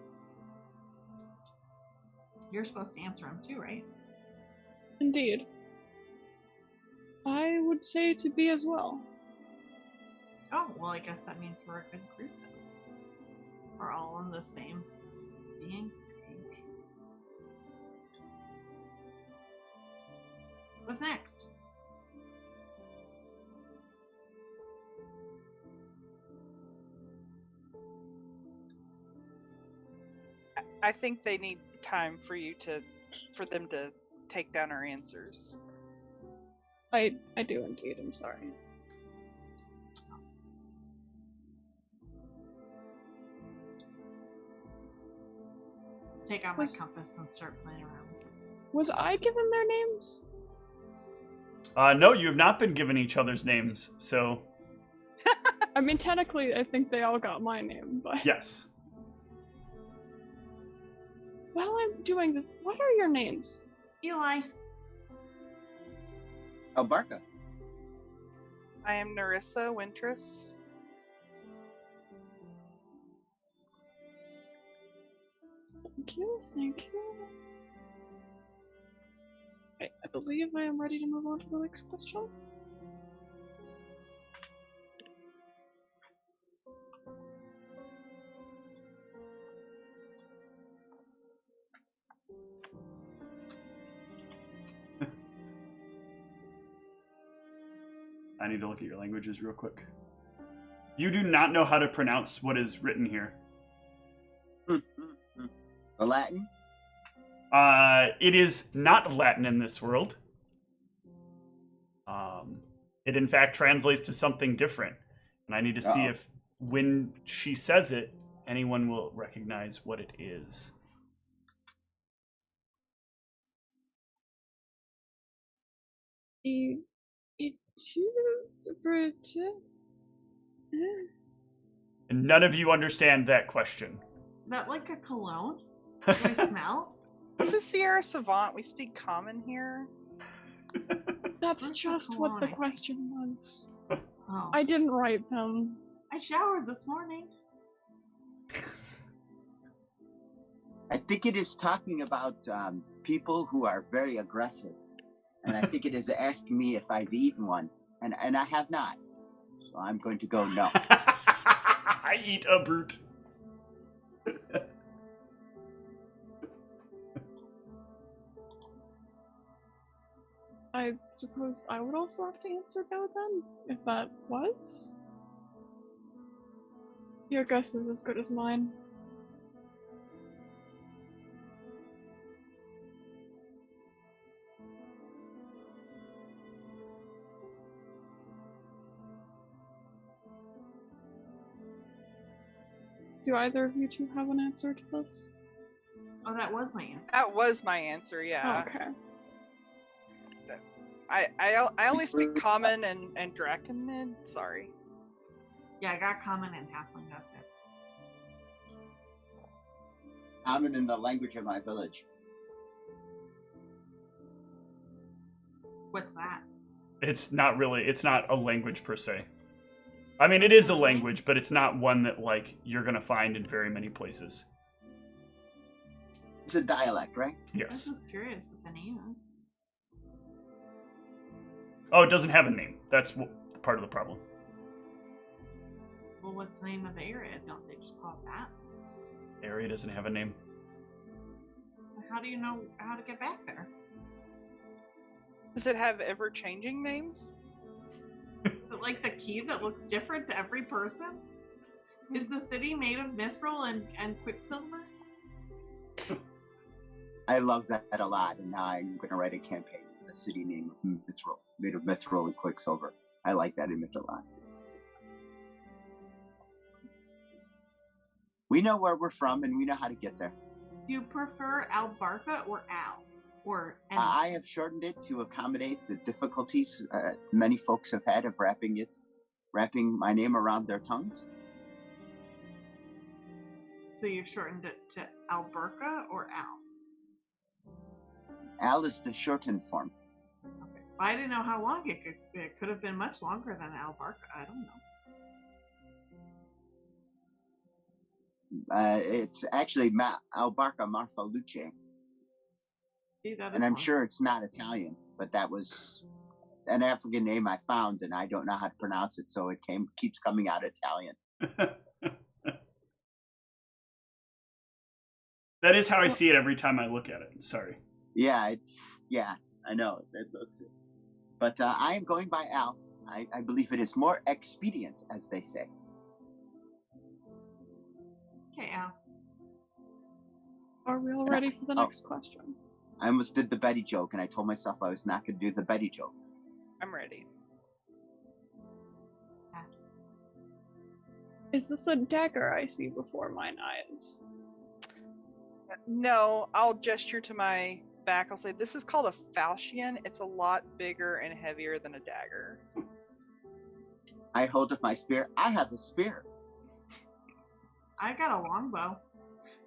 You're supposed to answer them too, right? Indeed. I would say to be as well. Oh, well, I guess that means we're a good group then. We're all on the same thing. What's next? I think they need time for them to take down our answers. I do indeed, I'm sorry. Take out my compass and start playing around. Was I given their names? No, you have not been given each other's names, so. I mean, technically, I think they all got my name, but. Yes. While I'm doing this, what are your names? Eli. Albarca. I am Narissa Wintress. Thank you, thank you. believe I am ready to move on to the next question. I need to look at your languages real quick. You do not know how to pronounce what is written here. The Latin? It is not Latin in this world. It in fact translates to something different. And I need to see if when she says it, anyone will recognize what it is. And none of you understand that question. Is that like a cologne? Do I smell? This is Sierra Savant. We speak common here. That's Where's the just what the cologne? question was. Oh. I didn't write them. I showered this morning. I think it is talking about people who are very aggressive. And I think it is asking me if I've eaten one. And I have not. So I'm going to go no. I eat a brute. I suppose I would also have to answer no then, if that was. Your guess is as good as mine. Do either of you two have an answer to this? Oh, that was my answer. That was my answer, yeah. Oh, okay. I only speak common and Draconid. Sorry. Yeah, I got common and halfling, that's it. Common in the language of my village. What's that? It's not a language per se. I mean, it is a language, but it's not one that, like, you're going to find in very many places. It's a dialect, right? I was Yes. just curious what the name is. Oh, it doesn't have a name. That's part of the problem. Well, what's the name of the area? Don't they just call it that? Area doesn't have a name. How do you know how to get back there? Does it have ever-changing names? Is it like the key that looks different to every person? Is the city made of mithril and quicksilver? I love that a lot, and now I'm going to write a campaign. The city name of mithril, made of mithril and quicksilver. I like that image a lot. We know where we're from, and we know how to get there. Do you prefer Albarca or Al? Or I have shortened it to accommodate the difficulties many folks have had of wrapping my name around their tongues. So you've shortened it to Albarca or Al? Al is the shortened form. Okay. I didn't know how long it could have been much longer than Albarca. I don't know. It's actually Albarca Marfaluce. See, that is And I'm long. sure it's not Italian, but that was an African name I found, and I don't know how to pronounce it, so it keeps coming out Italian. That is how I see it every time I look at it. Sorry. Yeah, I know. It looks it. But I am going by Al. I believe it is more expedient, as they say. Okay, Al. Are we all ready for the next question? I almost did the Betty joke, and I told myself I was not going to do the Betty joke. I'm ready. Yes. Is this a dagger I see before mine eyes? No, I'll gesture to my back. I'll say, this is called a falchion. It's a lot bigger and heavier than a dagger. I hold up my spear. I have a spear. I got a longbow.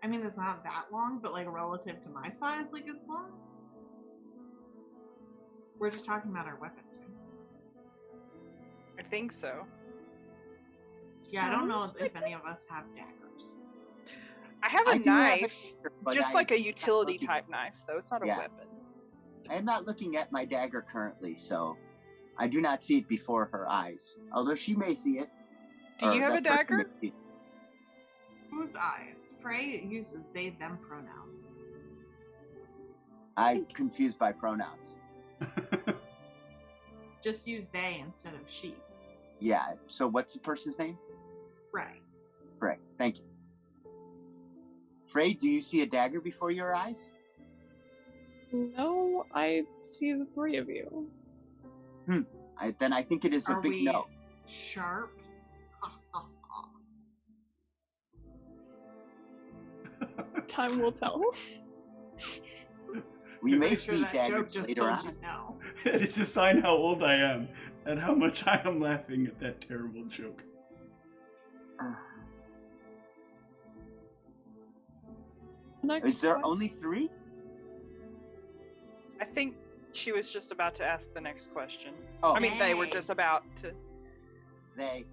I mean, it's not that long, but like relative to my size, like it's long. We're just talking about our weapons, right? I think so. Yeah, I don't know Sounds if any of us have daggers. I have a I do have a knife, spear, but just I- like a utility type knife, though. It's not a Yeah. weapon. I am not looking at my dagger currently, so I do not see it before her eyes. Although she may see it. Do you have a that person dagger? may see it. Whose eyes? Frey uses they, them pronouns. I'm confused by pronouns. Just use they instead of she. Yeah, so what's the person's name? Frey. Frey, thank you. Frey, do you see a dagger before your eyes? No, I see the three of you. Then I think it is a Are big we no. sharp? Time will tell. We may Pretty sure see that joke daggers just later told on. you no. It's a sign how old I am and how much I am laughing at that terrible joke. Next Is there quest- only 3? I think she was just about to ask the next question. Oh, I mean, they were Yay. just about to. they,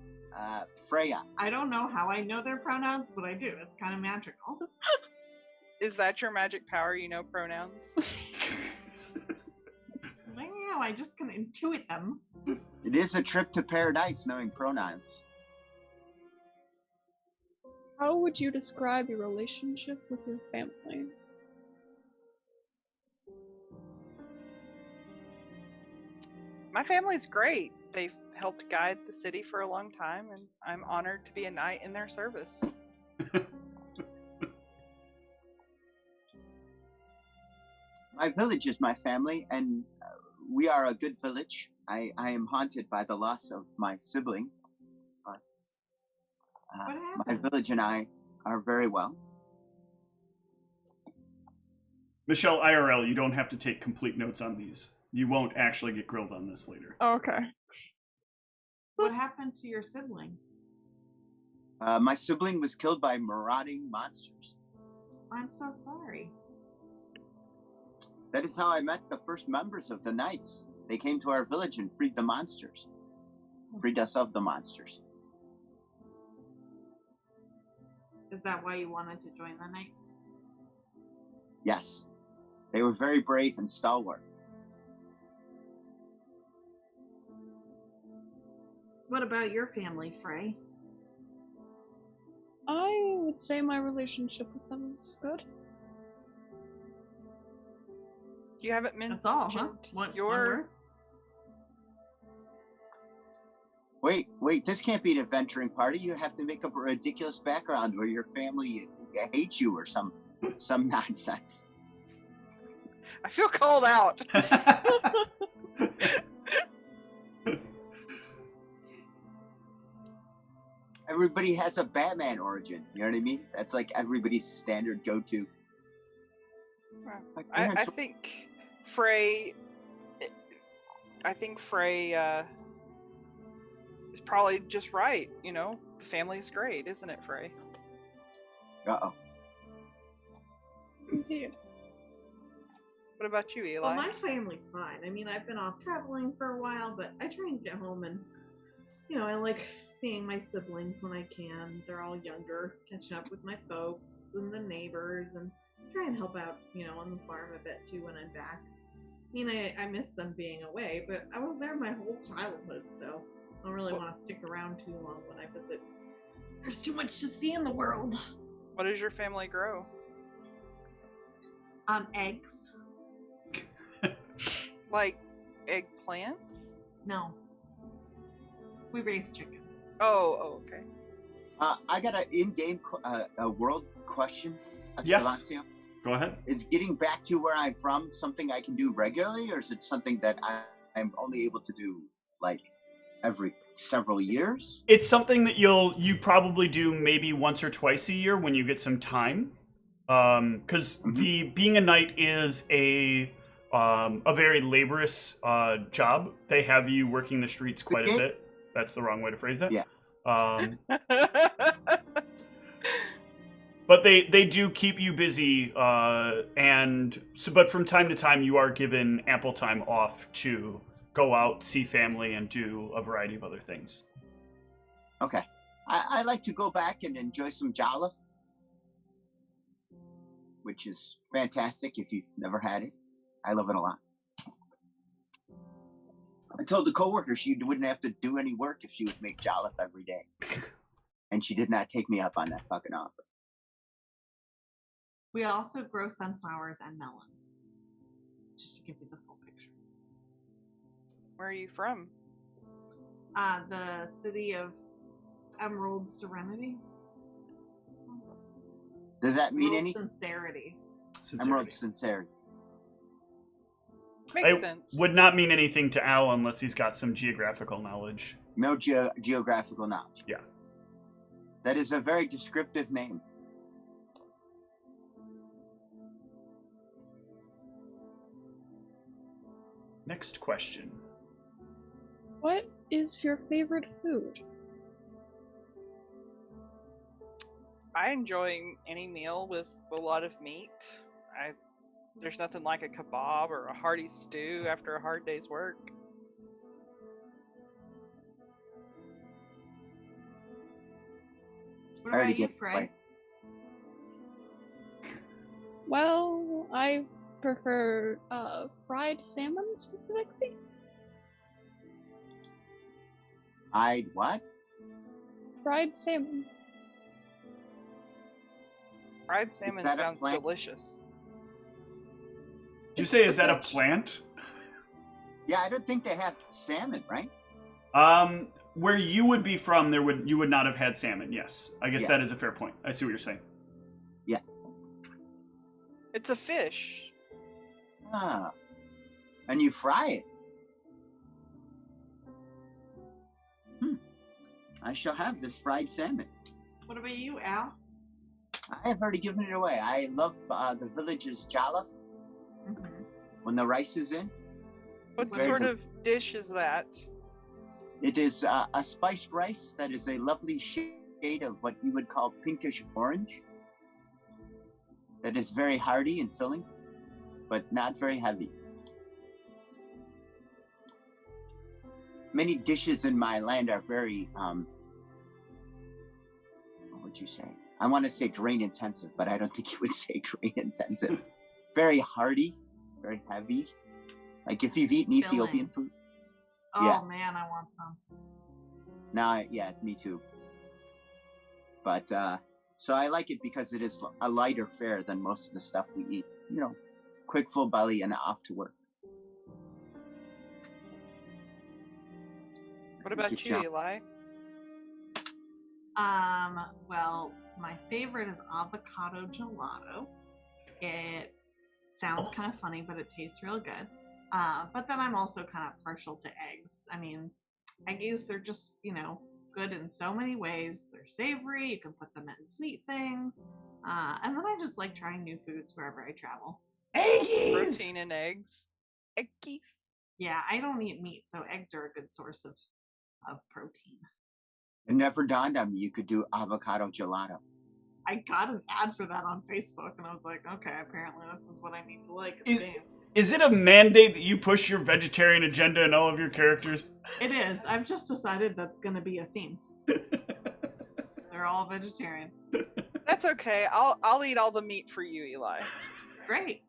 Freya. I don't know how I know their pronouns, but I do. It's kind of magical. Is that your magic power? You know pronouns? Wow, I just can intuit them. It is a trip to paradise knowing pronouns. How would you describe your relationship with your family? My family's great. They've helped guide the city for a long time, and I'm honored to be a knight in their service. My village is my family, and we are a good village. I am haunted by the loss of my sibling. But What my happened? village and I are very well. Michelle, IRL, you don't have to take complete notes on these. You won't actually get grilled on this later. Oh, okay. What happened to your sibling? My sibling was killed by marauding monsters. I'm so sorry. That is how I met the first members of the Knights. They came to our village and freed the monsters. Freed us of the monsters. Is that why you wanted to join the Knights? Yes. They were very brave and stalwart. What about your family, Frey? I would say my relationship with them is good. You haven't mentioned That's all, huh? One your. word? Wait, this can't be an adventuring party. You have to make up a ridiculous background where your family hates you or some nonsense. I feel called out. Everybody has a Batman origin, you know what I mean? That's like everybody's standard go-to. My I parents were- think Frey. I think Frey is probably just right. You know, the family's great, isn't it, Frey? Uh-oh. Indeed. What about you, Eli? Well, my family's fine. I mean, I've been off traveling for a while, but I try and get home and, I like seeing my siblings when I can. They're all younger, catching up with my folks and the neighbors, and try and help out, on the farm a bit too when I'm back. I mean, I miss them being away, but I was there my whole childhood, so I don't really want to stick around too long when I visit. There's too much to see in the world. What does your family grow? Eggs. Like eggplants? No. We raise chickens. Oh, okay. I got an in-game a world question. Yes. Devancio. Go ahead. Is getting back to where I'm from something I can do regularly, or is it something that I'm only able to do like every several years? It's something that you probably do maybe once or twice a year when you get some time. Because being a knight is a very laborious job. They have you working the streets quite a bit. That's the wrong way to phrase that. Yeah. But they do keep you busy, and so. But from time to time, you are given ample time off to go out, see family, and do a variety of other things. Okay. I like to go back and enjoy some Jolliffe, which is fantastic if you've never had it. I love it a lot. I told the coworker she wouldn't have to do any work if she would make jollof every day. And she did not take me up on that fucking offer. We also grow sunflowers and melons. Just to give you the full picture. Where are you from? The city of Emerald Serenity. Does that mean Emerald anything? Sincerity. Emerald Sincerity. Makes sense. Would not mean anything to Al unless he's got some geographical knowledge. No geographical knowledge. Yeah. That is a very descriptive name. Next question. What is your favorite food? I enjoy any meal with a lot of meat. There's nothing like a kebab or a hearty stew after a hard day's work. What about you, get Frey? right. Well, I prefer fried salmon specifically. What? Fried salmon. Fried salmon that a sounds plant? delicious. Did you say, is that a plant? Yeah, I don't think they have salmon, right? Where you would be from, you would not have had salmon. Yes, I guess Yeah. that is a fair point. I see what you're saying. It's a fish. Ah. And you fry it. I shall have this fried salmon. What about you, Al? I have already given it away. I love the village's jollof Mm-hmm. when the rice is in. What Very sort good. of dish is that? It is a spiced rice that is a lovely shade of what you would call pinkish orange. That is very hearty and filling, but not very heavy. Many dishes in my land are very, what would you say? I want to say grain intensive, but I don't think you would say grain intensive. Very hearty, very heavy. Like if you've eaten Ethiopian food. Oh Yeah. man, I want some. Nah, yeah, me too. But, so I like it because it is a lighter fare than most of the stuff we eat. You know, quick, full belly, and off to work. What about Good you, job. Eli? Well, my favorite is avocado gelato. It sounds kind of funny, but it tastes real good. But then I'm also kind of partial to eggs. I mean, eggies, they're just, good in so many ways. They're savory. You can put them in sweet things. And then I just like trying new foods wherever I travel. Protein in eggs. Eggies. Yeah, I don't eat meat, so eggs are a good source of protein. It never dawned on me you could do avocado gelato. I got an ad for that on Facebook, and I was like, okay, apparently this is what I need to like in the game. Is it a mandate that you push your vegetarian agenda in all of your characters? It is. I've just decided that's going to be a theme. They're all vegetarian. That's okay. I'll eat all the meat for you, Eli. Great.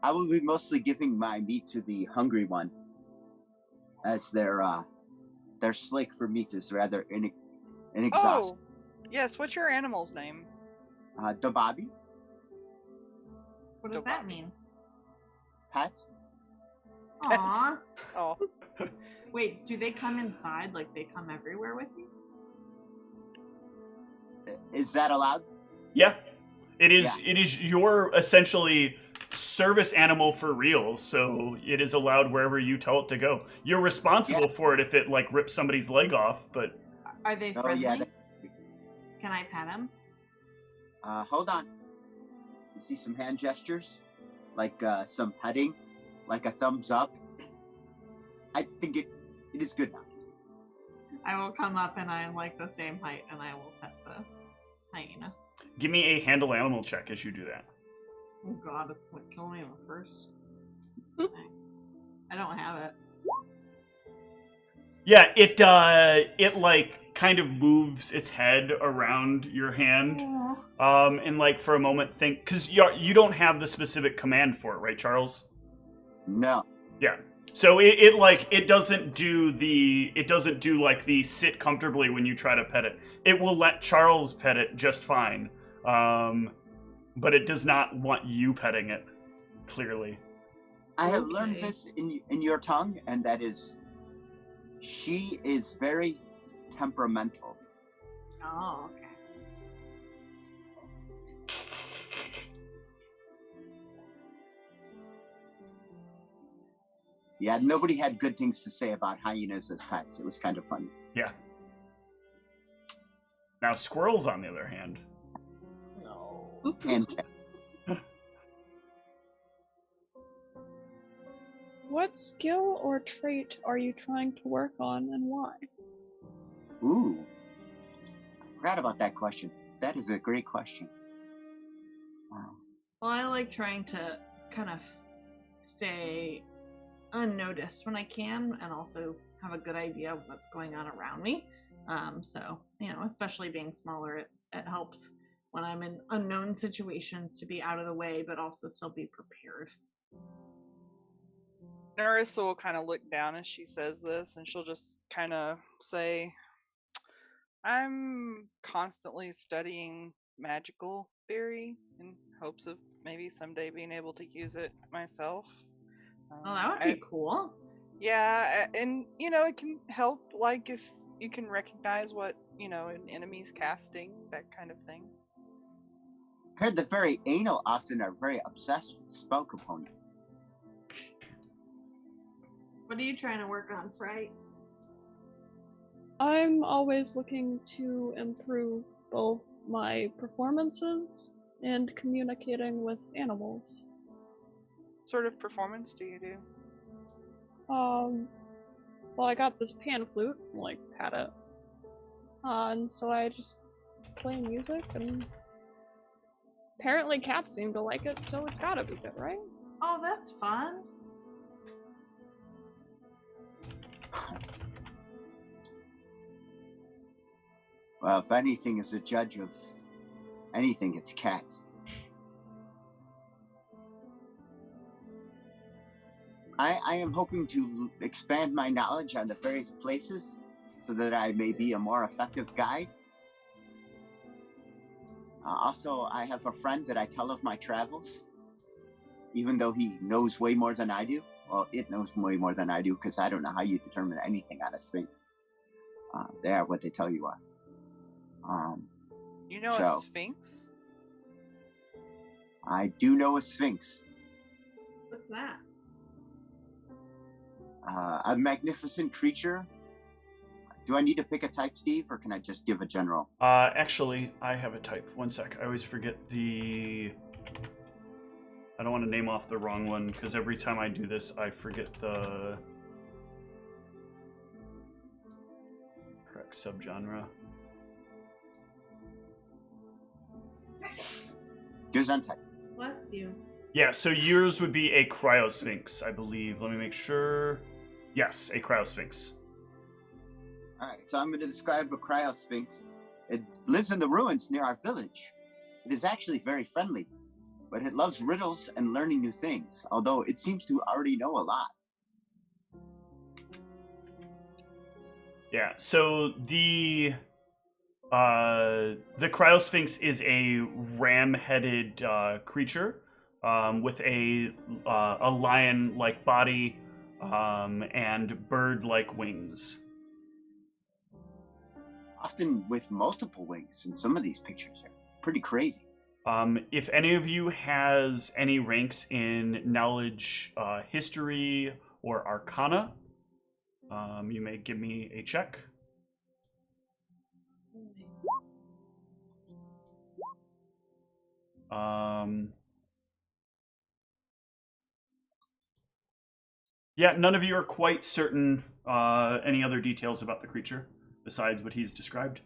I will be mostly giving my meat to the hungry one, as their slake for meat is rather inexhaustible. Oh, yes. What's your animal's name? Dababi, What does that mean? pet. Aww. Oh, Wait, do they come inside? Like they come everywhere with you? Is that allowed? Yeah. It is your essentially service animal for real, so it is allowed wherever you tell it to go. You're responsible for it if it like rips somebody's leg off, but Are they Oh, friendly? yeah, Can I pet them? Hold on. You see some hand gestures? Like some petting? Like a thumbs up? I think it is good enough. I will come up and I'm like the same height and I will pet the hyena. give me a handle animal check as you do that. Oh god, it's gonna kill me in the first. I don't have it. Yeah, it like kind of moves its head around your hand. And like for a moment think, because you don't have the specific command for it, right, Charles? No. Yeah. So it doesn't do like the sit comfortably when you try to pet it. It will let Charles pet it just fine. But it does not want you petting it, clearly. I have learned this in your tongue, and that is, she is very temperamental. Oh, okay. Yeah, nobody had good things to say about hyenas as pets. It was kind of funny. Yeah. Now squirrels, on the other hand. No. And What skill or trait are you trying to work on, and why? ooh, I forgot about that question. That is a great question. Wow. Well, I like trying to kind of stay unnoticed when I can, and also have a good idea of what's going on around me. So, especially being smaller, it helps when I'm in unknown situations to be out of the way, but also still be prepared. Narissa will kind of look down as she says this, and she'll just kind of say, I'm constantly studying magical theory in hopes of maybe someday being able to use it myself. Oh, that would be cool. Yeah, and it can help, like, if you can recognize what an enemy's casting, that kind of thing. I heard the very anal often are very obsessed with spell components. What are you trying to work on, Fright? I'm always looking to improve both my performances and communicating with animals. What sort of performance do you do? Well, I got this pan flute, like, pat it. And so I just play music, and apparently cats seem to like it, so it's gotta be good, right? Oh, that's fun. Well, if anything is a judge of anything, it's cats. I am hoping to expand my knowledge on the various places so that I may be a more effective guide. Also, I have a friend that I tell of my travels, even though he knows way more than I do. Well, it knows way more than I do, because I don't know how you determine anything on a Sphinx. They are what they tell you are. You know a Sphinx? I do know a Sphinx. What's that? A magnificent creature. Do I need to pick a type, Steve, or can I just give a general? Actually, I have a type. One sec. I always forget I don't want to name off the wrong one, because every time I do this, I forget the correct subgenre. Gesundheit. Bless you. Yeah, so yours would be a Cryosphinx, I believe. Let me make sure. Yes, a Cryosphinx. All right, so I'm going to describe a Cryosphinx. It lives in the ruins near our village. It is actually very friendly, but it loves riddles and learning new things, although it seems to already know a lot. Yeah, so the Cryosphinx is a ram-headed creature with a lion-like body and bird-like wings. Often with multiple wings in some of these pictures here. Pretty crazy. If any of you has any ranks in knowledge, history, or arcana, you may give me a check. Yeah, none of you are quite certain any other details about the creature besides what he's described.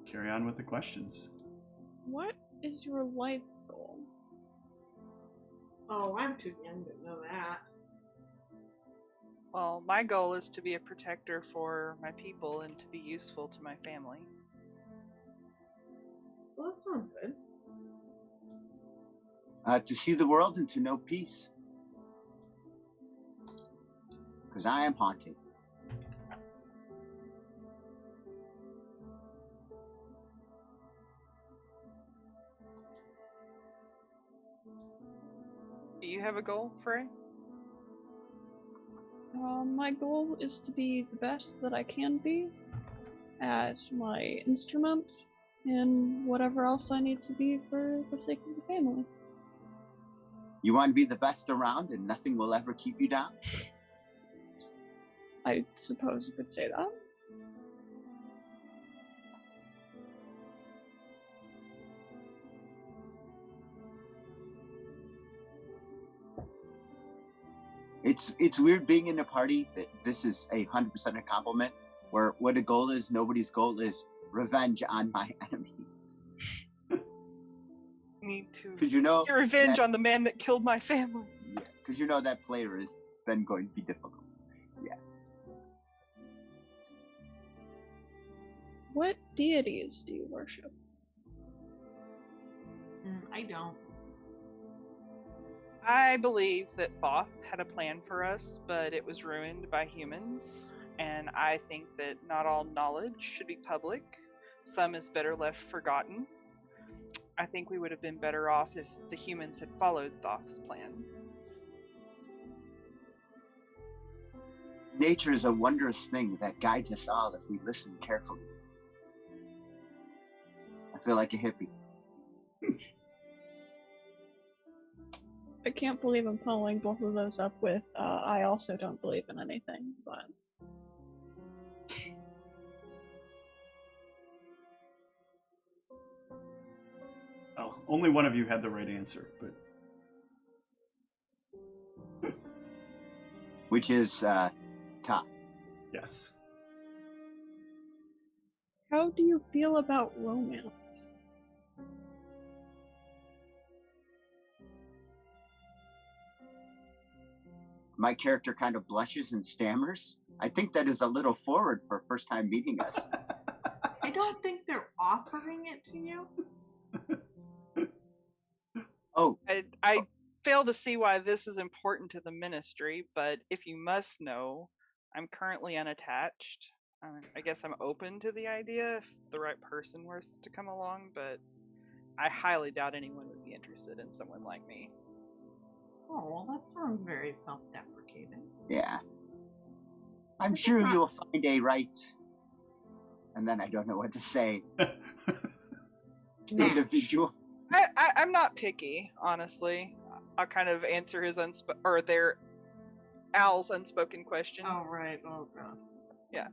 Carry on with the questions. What is your life goal? Oh, I'm too young to know that. Well, my goal is to be a protector for my people and to be useful to my family. Well, that sounds good. To see the world and to know peace. Because I am haunted. Do you have a goal, Frey? My goal is to be the best that I can be at my instrument and whatever else I need to be for the sake of the family. You want to be the best around and nothing will ever keep you down? I suppose you could say that. It's weird being in a party that this is 100% a compliment, where what a goal is, nobody's goal is revenge on my enemies. Need to Because you know get revenge on the man that killed my family. Yeah, because you know that player has been going to be difficult. Yeah. What deities do you worship? I don't. I believe that Thoth had a plan for us, but it was ruined by humans. And I think that not all knowledge should be public. Some is better left forgotten. I think we would have been better off if the humans had followed Thoth's plan. Nature is a wondrous thing that guides us all if we listen carefully. I feel like a hippie. I can't believe I'm following both of those up with, I also don't believe in anything, but... Oh, only one of you had the right answer, but... Which is, top. Yes. How do you feel about romance? My character kind of blushes and stammers. I think that is a little forward for first time meeting us. I don't think they're offering it to you. Oh. I fail to see why this is important to the ministry, but if you must know, I'm currently unattached. I guess I'm open to the idea if the right person were to come along, but I highly doubt anyone would be interested in someone like me. Oh, well, that sounds very self-deprecating. Yeah. I'm sure you'll find a right. And then I don't know what to say. Individual. I'm not picky, honestly. I'll kind of answer his Al's unspoken question. Oh, right. Oh, God. Yeah.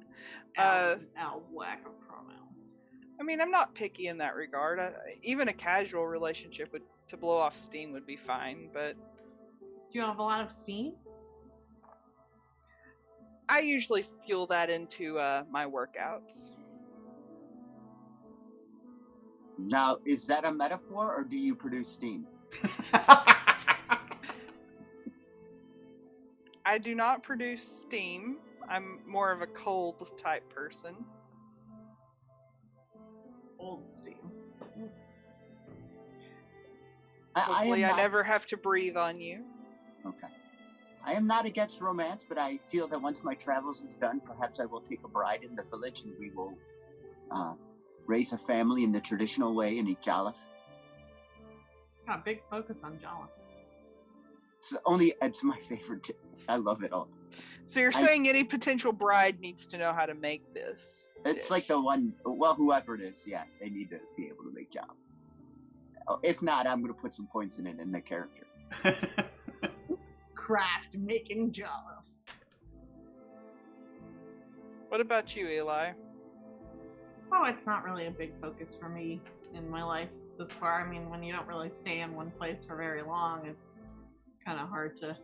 Al's lack of pronouns. I mean, I'm not picky in that regard. Even a casual relationship to blow off steam would be fine, but... Do you have a lot of steam? I usually fuel that into my workouts. Now, is that a metaphor or do you produce steam? I do not produce steam. I'm more of a cold type person. Old steam. Hopefully I never have to breathe on you. Okay. I am not against romance, but I feel that once my travels is done, perhaps I will take a bride in the village and we will raise a family in the traditional way and eat jollof. Got a big focus on jollof. It's my favorite. I love it all. So you're saying any potential bride needs to know how to make this? It's like the one, well, whoever it is, yeah, they need to be able to make jollof. If not, I'm going to put some points in it in the character. Craft making jollof. What about you, Eli? Oh, it's not really a big focus for me in my life thus far. I mean, when you don't really stay in one place for very long, it's kind of hard to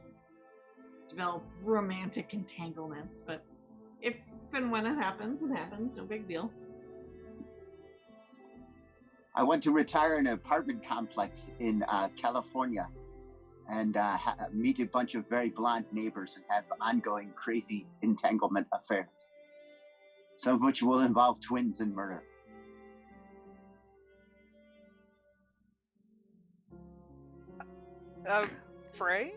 develop romantic entanglements. But if and when it happens, no big deal. I want to retire in an apartment complex in California and meet a bunch of very blonde neighbors and have ongoing crazy entanglement affairs, some of which will involve twins and murder. Frey?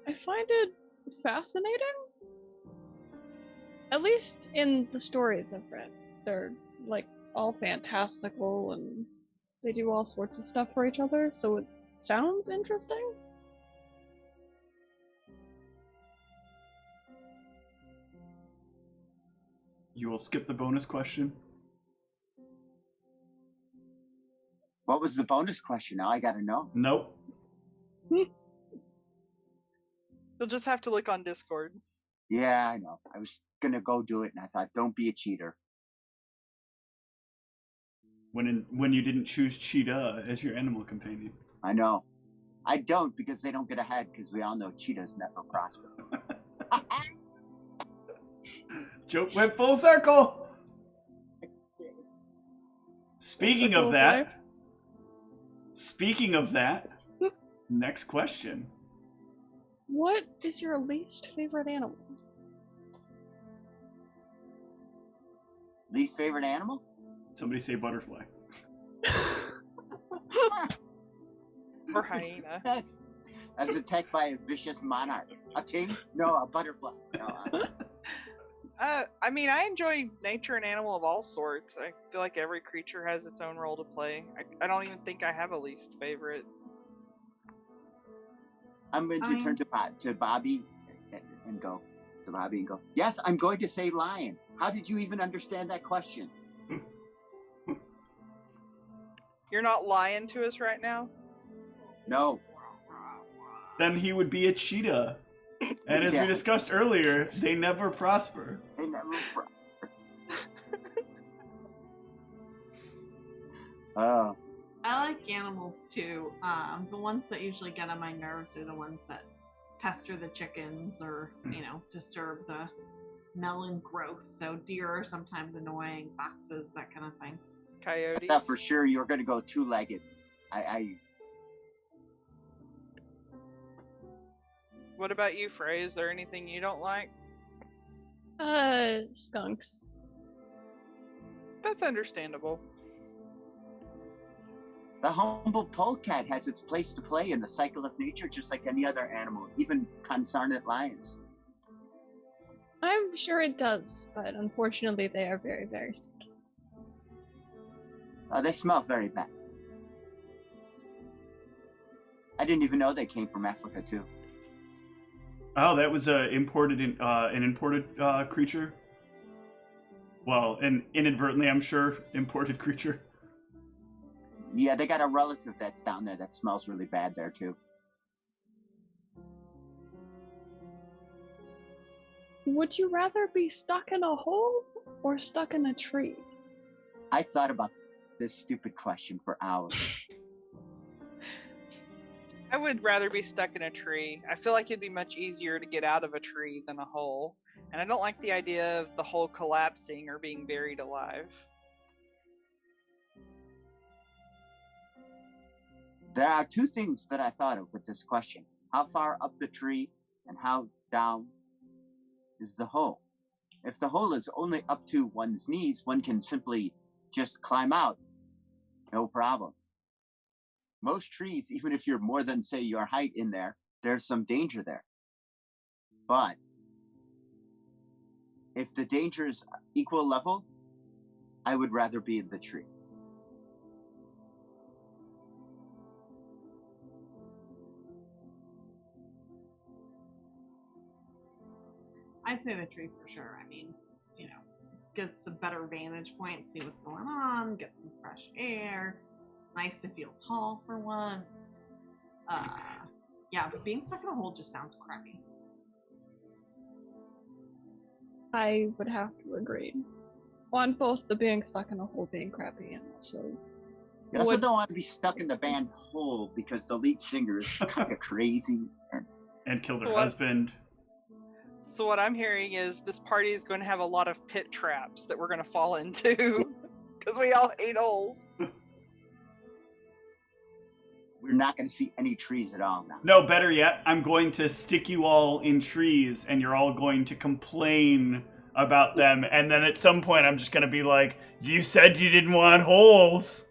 I find it fascinating. At least in the stories I've read. They're like all fantastical and they do all sorts of stuff for each other, so it sounds interesting. You will skip the bonus question. What was the bonus question? Now I gotta know. Nope. You'll just have to look on Discord. Yeah, I know. I was gonna go do it, and I thought, don't be a cheater. When you didn't choose Cheetah as your animal companion. I know. I don't, because they don't get ahead, because we all know cheetahs never prosper. Joke went full circle! Speaking of that, next question. What is your least favorite animal? Least favorite animal? Somebody say butterfly. Or hyena. I was attacked by a vicious monarch. A king? No, a butterfly. No, I mean, I enjoy nature and animal of all sorts. I feel like every creature has its own role to play. I don't even think I have a least favorite. I'm going to turn to Bobby and go. To Bobby and go. Yes, I'm going to say lion. How did you even understand that question? You're not lying to us right now? No. Then he would be a cheetah. And as we discussed earlier, they never prosper. They never prosper. Oh. I like animals too. The ones that usually get on my nerves are the ones that pester the chickens or, disturb the melon growth. So deer are sometimes annoying, foxes, that kind of thing. Coyotes? Yeah, for sure you're going to go two-legged. What about you, Frey? Is there anything you don't like? Skunks. That's understandable. The humble polecat has its place to play in the cycle of nature, just like any other animal, even consarnate lions. I'm sure it does, but unfortunately they are very, very sticky. They smell very bad. I didn't even know they came from Africa, too. Oh, that was an imported creature? Well, an inadvertently, I'm sure, imported creature. Yeah, they got a relative that's down there that smells really bad there, too. Would you rather be stuck in a hole or stuck in a tree? I thought about this stupid question for hours. I would rather be stuck in a tree. I feel like it'd be much easier to get out of a tree than a hole. And I don't like the idea of the hole collapsing or being buried alive. There are two things that I thought of with this question. How far up the tree and how down is the hole? If the hole is only up to one's knees, one can simply just climb out. No problem. Most trees, even if you're more than, say, your height in there, there's some danger there. But if the danger is equal level, I would rather be in the tree. I'd say the tree for sure. I mean, gets a better vantage point, see what's going on, get some fresh air. It's nice to feel tall for once. Yeah, but being stuck in a hole just sounds crappy. I would have to agree. On both the being stuck in a hole being crappy and also... You also don't want to be stuck in the band hole because the lead singer is kind of crazy. And killed her husband. So what I'm hearing is this party is going to have a lot of pit traps that we're going to fall into. Because we all hate holes. We're not going to see any trees at all now. No, better yet, I'm going to stick you all in trees, and you're all going to complain about them, and then at some point I'm just going to be like, you said you didn't want holes.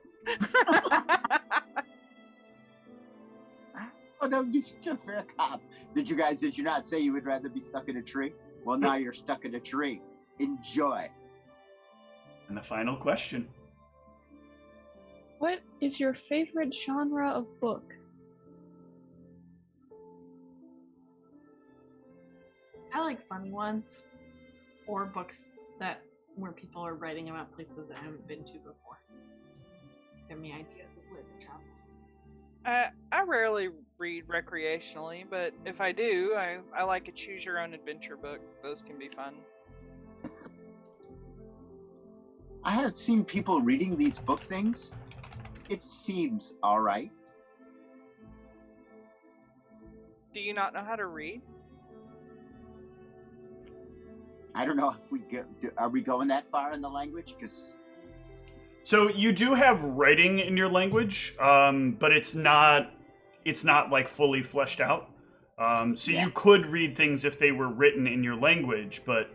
Oh, that would be such a fair cop. Did you not say you would rather be stuck in a tree? Well, now you're stuck in a tree. Enjoy. And the final question. What is your favorite genre of book? I like funny ones, or books where people are writing about places that I haven't been to before. Give me ideas of where to travel. I rarely read recreationally, but if I do, I like a choose your own adventure book. Those can be fun. I have seen people reading these book things. It seems all right. Do you not know how to read? I don't know if are we going that far in the language? So you do have writing in your language, but it's not like fully fleshed out. You could read things if they were written in your language, but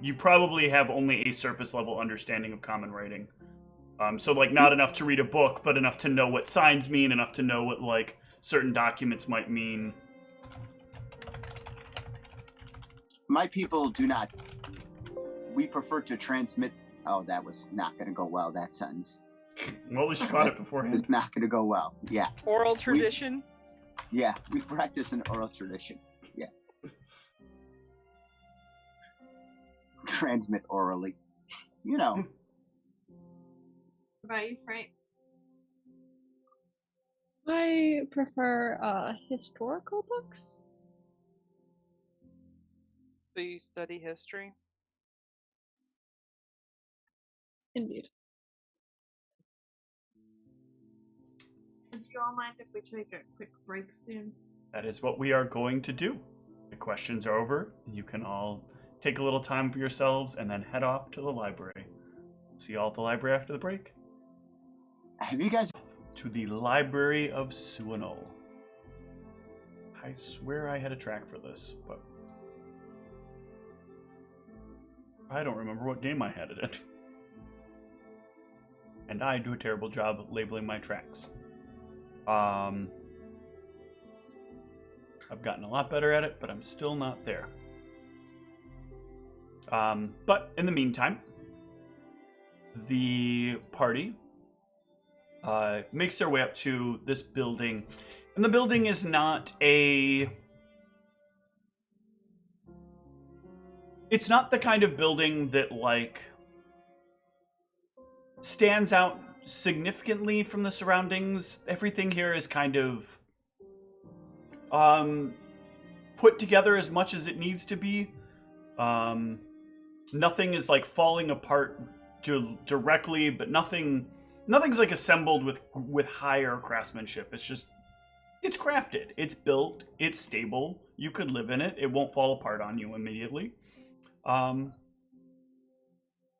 you probably have only a surface level understanding of common writing. Not enough to read a book, but enough to know what signs mean, enough to know what like certain documents might mean. My people do not. We prefer to transmit. Oh, that was not going to go well, that sentence. Well, at least you caught it beforehand. It's not going to go well. Yeah. Oral tradition? We practice an oral tradition. Yeah. Transmit orally. You know. What about you, Frank? I prefer historical books. Do you study history? Indeed. Would you all mind if we take a quick break soon? That is what we are going to do. The questions are over. You can all take a little time for yourselves and then head off to the library. See you all at the library after the break. Have you guys... To the Library of Suanol. I swear I had a track for this, but I don't remember what game I had it in. And I do a terrible job labeling my tracks. I've gotten a lot better at it, but I'm still not there. But in the meantime, the party makes their way up to this building. And the building is not it's not the kind of building that, like, stands out significantly from the surroundings. Everything here is kind of put together as much as it needs to be. Nothing is, like, falling apart directly, but nothing's like assembled with higher craftsmanship. It's crafted, it's built, it's stable. You could live in it. It won't fall apart on you immediately.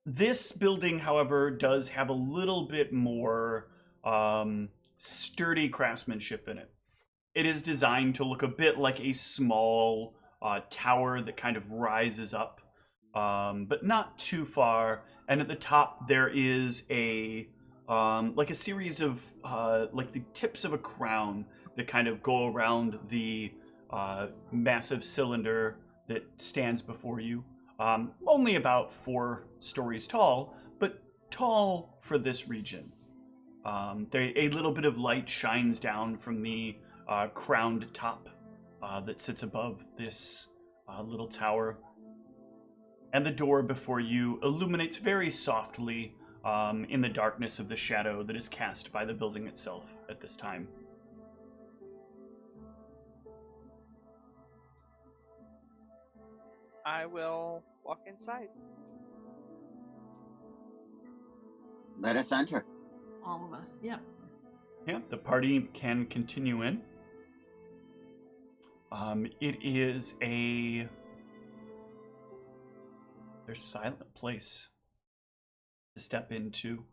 This building, however, does have a little bit more sturdy craftsmanship in it. It is designed to look a bit like a small tower that kind of rises up, but not too far. And at the top there is like a series of like the tips of a crown that kind of go around the massive cylinder that stands before you. Only about 4 stories tall, but tall for this region. A little bit of light shines down from the crowned top that sits above this little tower. And the door before you illuminates very softly in the darkness of the shadow that is cast by the building itself at this time. I will walk inside. Let us enter. All of us, yep. Yeah, the party can continue in. It is a silent place. to step into.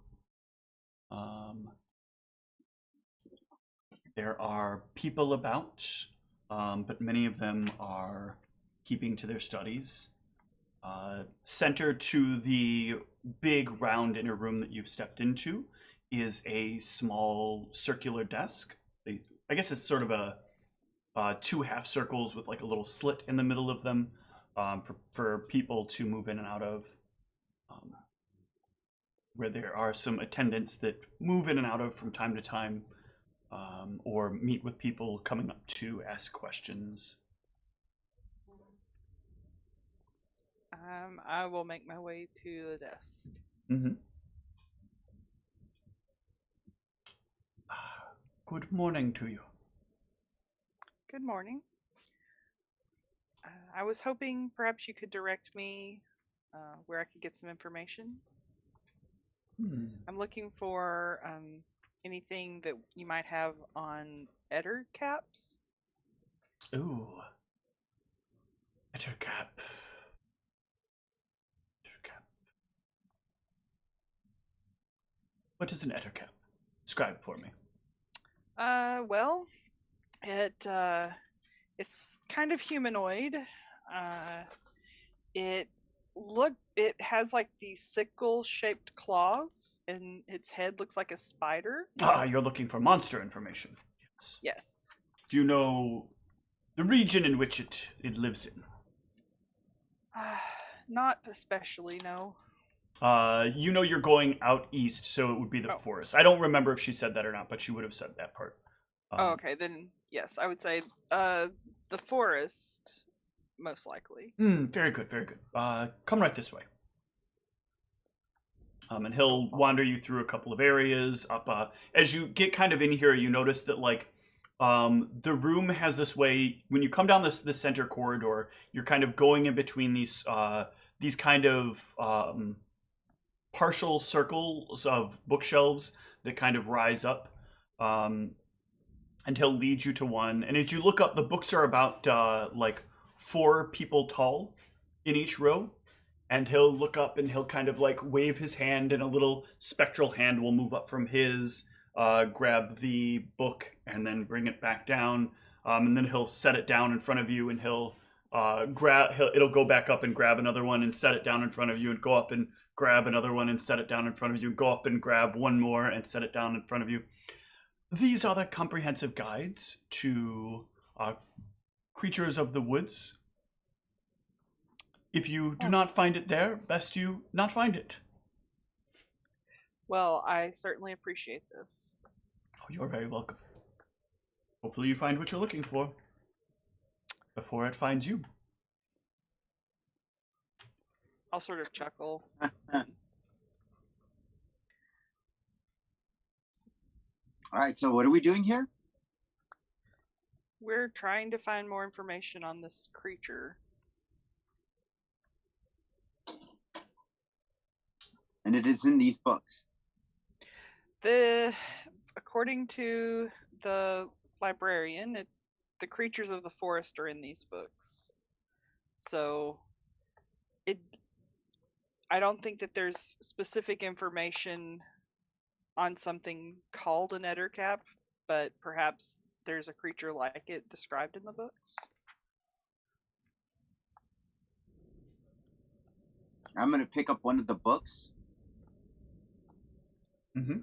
There are people about, but many of them are keeping to their studies. Center to the big round inner room that you've stepped into is a small circular desk. I guess it's sort of a two half circles with like a little slit in the middle of them for people to move in and out of, where there are some attendants that move in and out of from time to time, or meet with people coming up to ask questions. I will make my way to the desk. Mm-hmm. Good morning to you. Good morning. I was hoping perhaps you could direct me where I could get some information. I'm looking for anything that you might have on Eder caps. Ooh. Eder cap. What is an Eder cap? Describe for me. Well, it's kind of humanoid. It has like these sickle-shaped claws, and its head looks like a spider. Ah, you're looking for monster information. Yes. Yes. Do you know the region in which it lives in? Not especially, no. You know you're going out east, so it would be the forest. I don't remember if she said that or not, but she would have said that part. Okay, then yes, I would say the forest, most likely. Very good, very good. Come right this way. And he'll wander you through a couple of areas. Up, as you get kind of in here, you notice that like the room has this way. When you come down this center corridor, you're kind of going in between these kind of partial circles of bookshelves that kind of rise up, and he'll lead you to one. And as you look up, the books are about like 4 people tall in each row. And he'll look up and he'll kind of like wave his hand, and a little spectral hand will move up from his, grab the book, and then bring it back down. And then he'll set it down in front of you, and it'll go back up and grab another one and set it down in front of you, and go up and grab another one and set it down in front of you, and go up and grab one more and set it down in front of you. These are the comprehensive guides to creatures of the woods. If you do not find it there, best you not find it. Well, I certainly appreciate this. Oh, you're very welcome. Hopefully you find what you're looking for before it finds you. I'll sort of chuckle. All right, so what are we doing here? We're trying to find more information on this creature. And it is in these books. According to the librarian, the creatures of the forest are in these books. So I don't think that there's specific information on something called an Ettercap, but perhaps there's a creature like it described in the books. I'm going to pick up one of the books. Mm-hmm.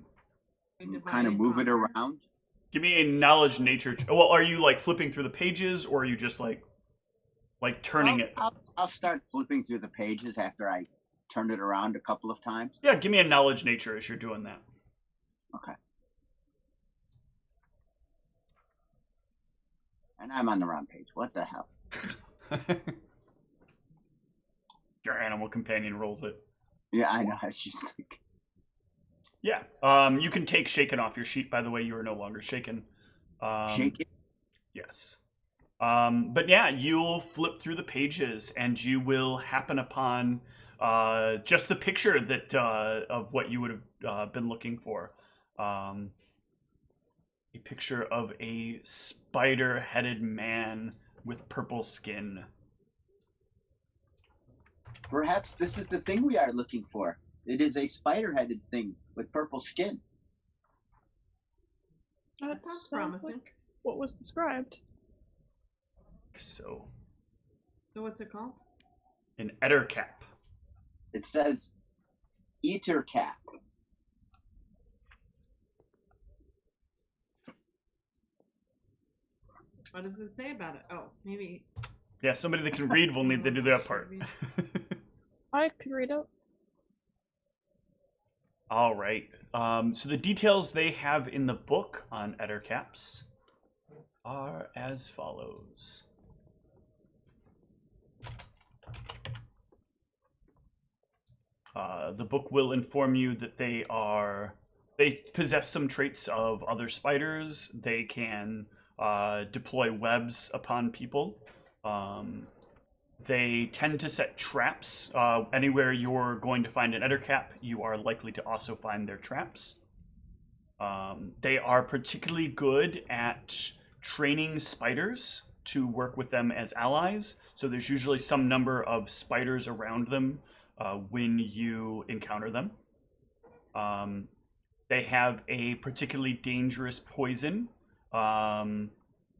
Kind of move it around. Give me a knowledge nature. Well, are you like flipping through the pages, or are you just like turning it? I'll start flipping through the pages after I turn it around a couple of times. Yeah, give me a knowledge nature as you're doing that. Okay. And I'm on the wrong page. What the hell? Your animal companion rolls it. Yeah, I know. She's like... Yeah. You can take shaken off your sheet, by the way. You are no longer shaken. Shaken? Yes. But yeah, you'll flip through the pages, and you will happen upon just the picture that of what you would have been looking for. A picture of a spider-headed man with purple skin. Perhaps this is the thing we are looking for. It is a spider-headed thing with purple skin. That sounds promising. Like what was described. So, So what's it called? an ettercap. It says eater cap. What does it say about it? Oh, maybe. Yeah, somebody that can read will need to do that part. I could read it. All right. So the details they have in the book on ettercaps are as follows. The book will inform you that they possess some traits of other spiders. They can deploy webs upon people. They tend to set traps. Anywhere you're going to find an ettercap, you are likely to also find their traps. They are particularly good at training spiders to work with them as allies. So there's usually some number of spiders around them when you encounter them. They have a particularly dangerous poison.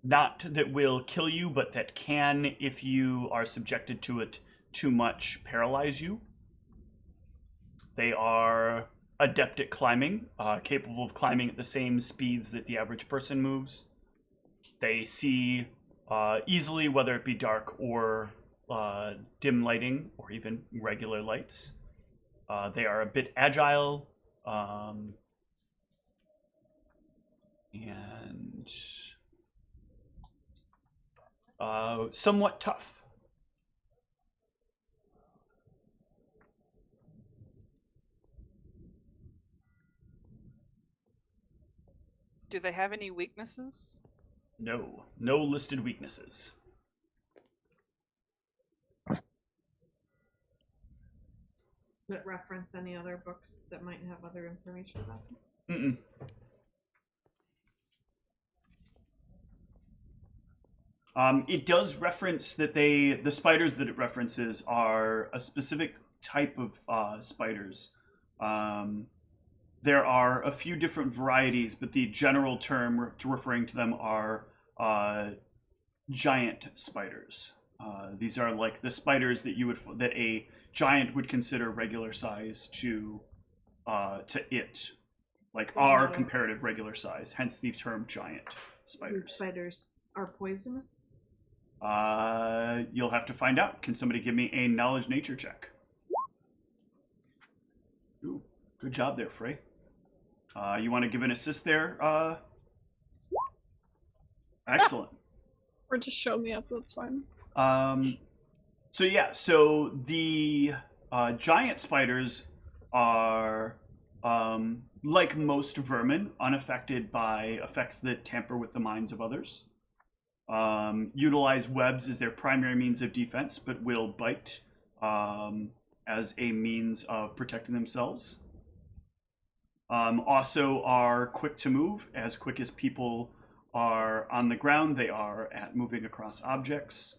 Not that will kill you, but that can, if you are subjected to it too much, paralyze you. They are adept at climbing, capable of climbing at the same speeds that the average person moves. They see easily, whether it be dark or dim lighting, or even regular lights. They are a bit agile, and somewhat tough. Do they have any weaknesses? No listed weaknesses. Does it reference any other books that might have other information about them? Mm-mm. It does reference that the spiders that it references are a specific type of spiders. There are a few different varieties, but the general term referring to them are giant spiders. These are like the spiders that that a giant would consider regular size to it, like our comparative regular size. Hence the term giant spiders. These spiders are poisonous? You'll have to find out. Can somebody give me a knowledge nature check? Ooh, good job there, Frey. You want to give an assist there? Excellent. Or just show me up, that's fine. So the giant spiders are, like most vermin, unaffected by effects that tamper with the minds of others. Utilize webs as their primary means of defense, but will bite as a means of protecting themselves. Also are quick to move, as quick as people are on the ground, they are at moving across objects.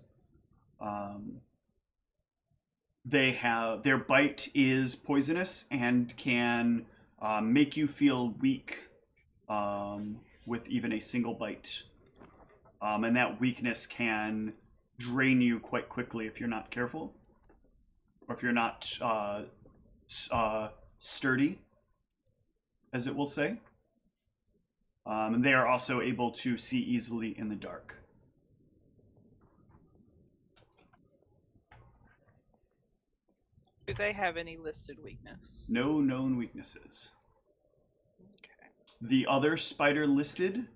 Their bite is poisonous and can make you feel weak with even a single bite. And that weakness can drain you quite quickly if you're not careful, or if you're not sturdy, as it will say. And they are also able to see easily in the dark. Do they have any listed weakness? No known weaknesses. Okay. The other spider listed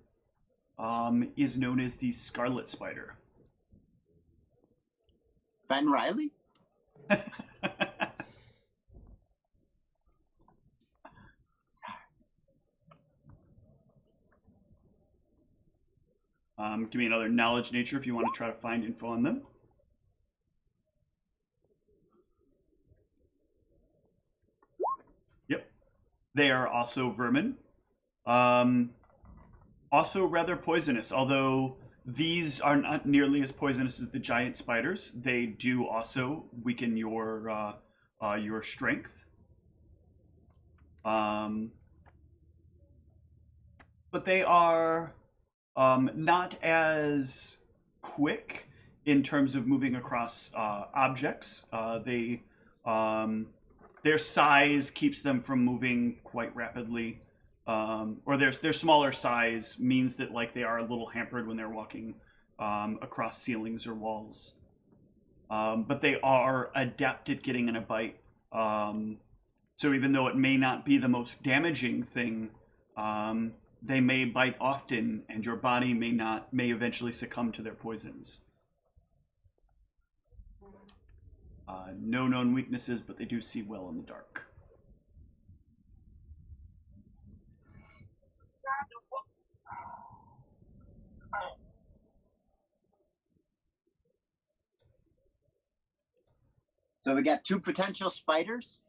is known as the Scarlet Spider. Ben Riley? Give me another knowledge nature if you want to try to find info on them. Yep. They are also vermin. Also rather poisonous, although these are not nearly as poisonous as the giant spiders. They do also weaken your strength. But they are not as quick in terms of moving across objects. Their size keeps them from moving quite rapidly, or their smaller size means that like they are a little hampered when they're walking across ceilings or walls. But they are adept at getting in a bite. So even though it may not be the most damaging thing, they may bite often, and your body may eventually succumb to their poisons. No known weaknesses, but they do see well in the dark. So we got 2 potential spiders.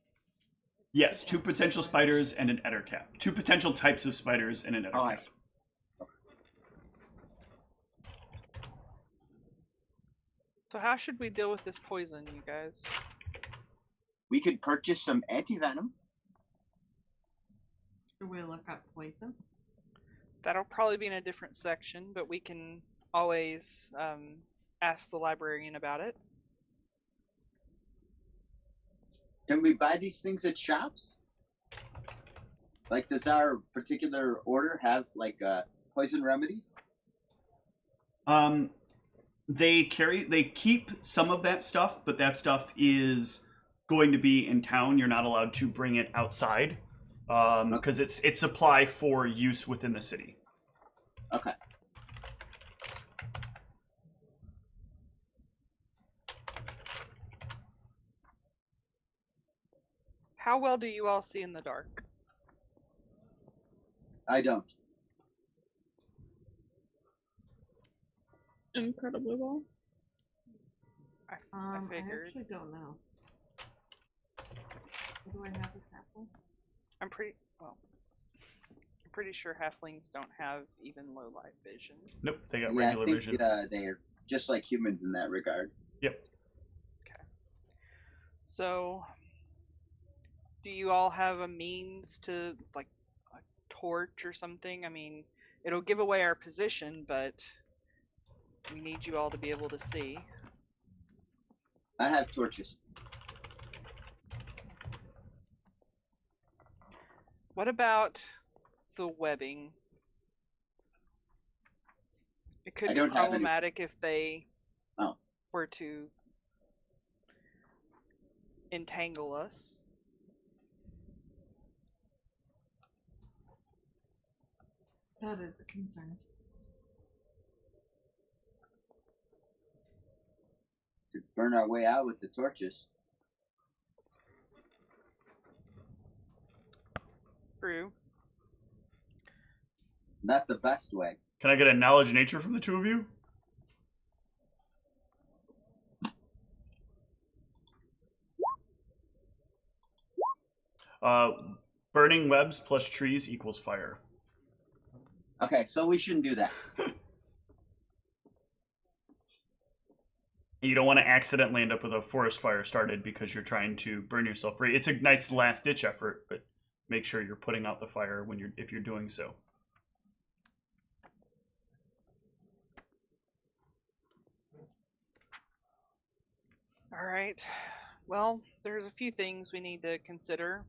Yes, 2 potential spiders and an ettercap. 2 potential types of spiders and an ettercap. Oh, I see. So how should we deal with this poison, you guys? We could purchase some anti-venom. Should we look up poison? That'll probably be in a different section, but we can always ask the librarian about it. Can we buy these things at shops? Like, does our particular order have like poison remedies? They keep some of that stuff, but that stuff is going to be in town. You're not allowed to bring it outside because it's supply for use within the city. Okay. How well do you all see in the dark? I don't. Incredibly well. I I figured. actually don't know. What do I have as apple? I'm pretty sure halflings don't have even low light vision. Nope, they got Yeah, regular I think vision. they're just like humans in that regard. Yep. Okay. So, do you all have a means to, like, a torch or something? I mean, it'll give away our position, but we need you all to be able to see. I have torches. What about the webbing? It could I be don't have any. problematic if they Oh. were to entangle us. That is a concern. To burn our way out with the torches. True. Not the best way. Can I get a knowledge nature from the two of you? Burning webs plus trees equals fire. Okay, so we shouldn't do that. You don't want to accidentally end up with a forest fire started because you're trying to burn yourself free. It's a nice last-ditch effort, but make sure you're putting out the fire if you're doing so. All right. Well, there's a few things we need to consider.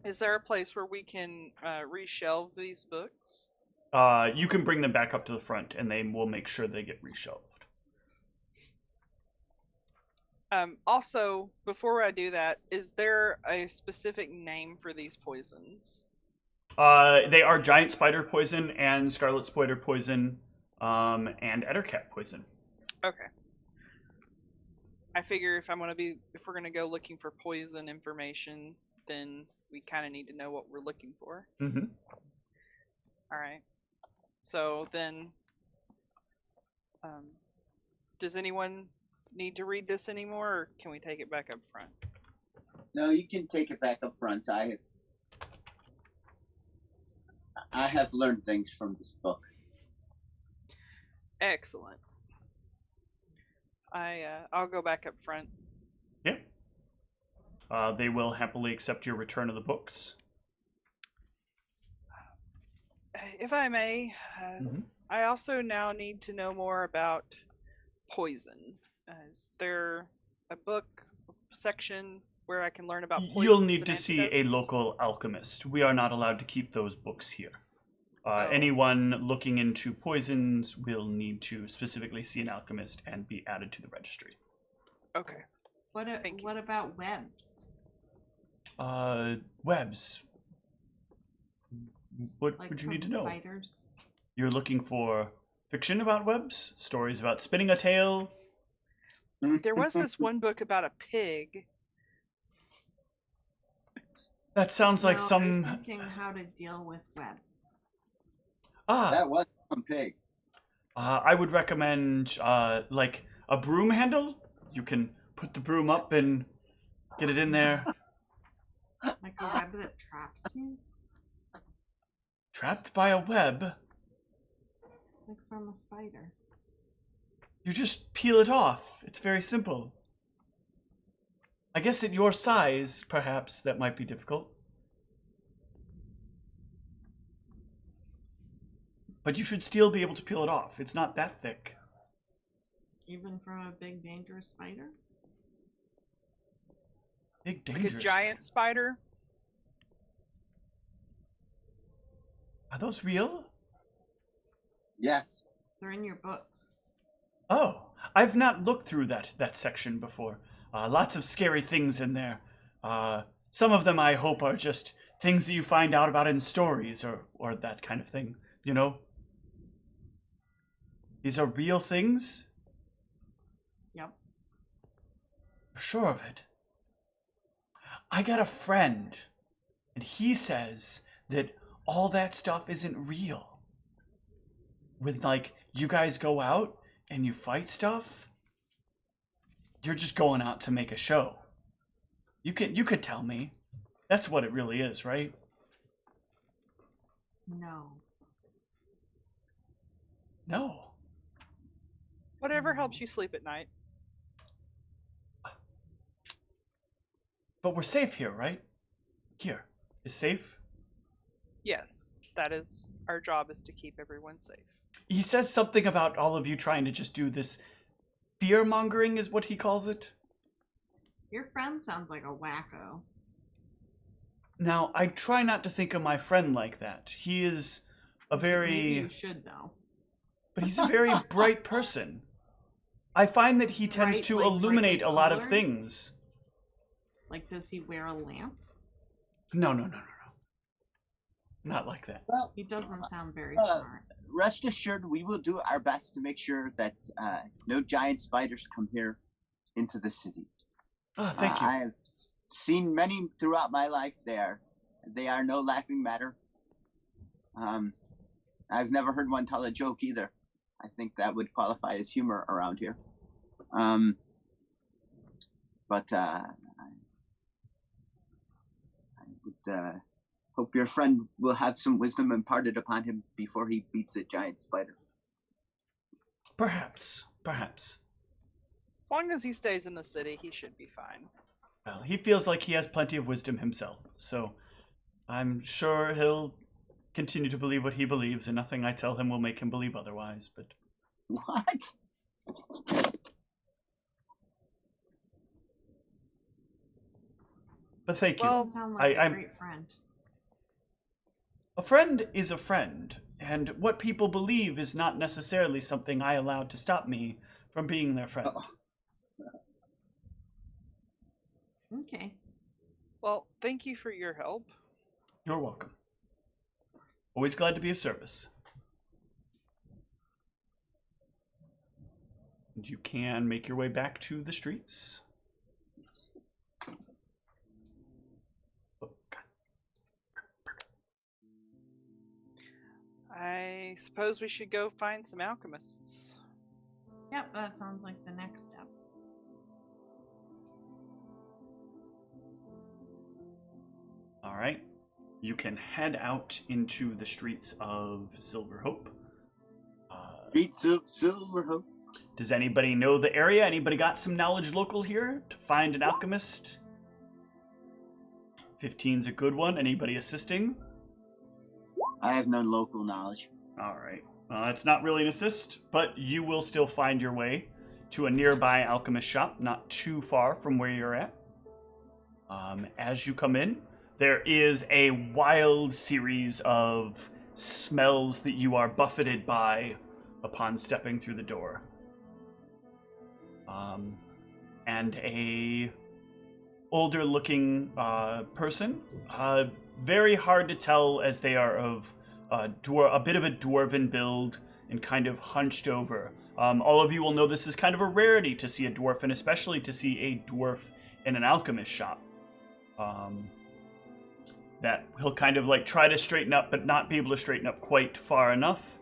Is there a place where we can reshelve these books? You can bring them back up to the front, and they will make sure they get reshelved. Also, before I do that, is there a specific name for these poisons? They are giant spider poison and scarlet spider poison, and ettercat poison. Okay. I figure if we're gonna go looking for poison information, then we kind of need to know what we're looking for. Mm-hmm. All right. So then, does anyone need to read this anymore, or can we take it back up front? No, you can take it back up front. I have learned things from this book. Excellent. I'll go back up front. Yeah. They will happily accept your return of the books. If I may, Mhm. I also now need to know more about poison. Is there a book section where I can learn about poison? You'll need to see a local alchemist. We are not allowed to keep those books here. Anyone looking into poisons will need to specifically see an alchemist and be added to the registry. Okay. What about webs? Webs. What Like would you from need to know? spiders? You're looking for fiction about webs? Stories about spinning a tail? There was this one book about a pig. That sounds like No, I some... was thinking how to deal with webs. That was some pig. I would recommend, like, a broom handle. You can put the broom up and get it in there. Like a web that traps you? Trapped by a web? Like from a spider. You just peel it off. It's very simple. I guess at your size, perhaps, that might be difficult. But you should still be able to peel it off. It's not that thick. Even from a big, dangerous spider? Big, Like dangerous. a giant spider. Are those real? Yes. They're in your books. Oh, I've not looked through that section before. Lots of scary things in there. Some of them, I hope, are just things that you find out about in stories or that kind of thing, you know? These are real things? Yep. You're sure of it? I got a friend, and he says that all that stuff isn't real. When, like, you guys go out and you fight stuff, you're just going out to make a show. You could tell me. That's what it really is, right? No. No. Whatever helps you sleep at night. But we're safe here, right? Here. Is safe? Yes, that is our job, is to keep everyone safe. He says something about all of you trying to just do this fear-mongering is what he calls it. Your friend sounds like a wacko. Now, I try not to think of my friend like that. He is a very... Maybe you should, though. But he's a very bright person. I find that he tends Bright, to like, illuminate a brightly lot of colored? things. Like, does he wear a lamp? No. Not like that. Well, He doesn't sound very smart. rest assured, we will do our best to make sure that no giant spiders come here into the city. Oh, thank you. I have seen many throughout my life. They are no laughing matter. I've never heard one tell a joke either. I think that would qualify as humor around here. But I would hope your friend will have some wisdom imparted upon him before he beats a giant spider. Perhaps. As long as he stays in the city, he should be fine. Well, he feels like he has plenty of wisdom himself, so I'm sure he'll continue to believe what he believes, and nothing I tell him will make him believe otherwise, but... What? But thank you. Well, Doesn't sound like I'm- a great friend. A friend is a friend, and what people believe is not necessarily something I allowed to stop me from being their friend. Oh. Okay. Well, thank you for your help. You're welcome. Always glad to be of service. And you can make your way back to the streets. Oh, God. I suppose we should go find some alchemists. Yep, that sounds like the next step. All right. you can head out into the streets of Silver Hope. Streets of Silver Hope. Does anybody know the area? Anybody got some knowledge local here to find an alchemist? 15's a good one. Anybody assisting? I have no local knowledge. All right. It's not really an assist, but you will still find your way to a nearby alchemist shop, not too far from where you're at. As you come in, there is a wild series of smells that you are buffeted by upon stepping through the door. And a older-looking person, very hard to tell as they are of a bit of a dwarven build and kind of hunched over. All of you will know this is kind of a rarity to see a dwarf, and especially to see a dwarf in an alchemist shop. That he'll kind of like try to straighten up, but not be able to straighten up quite far enough.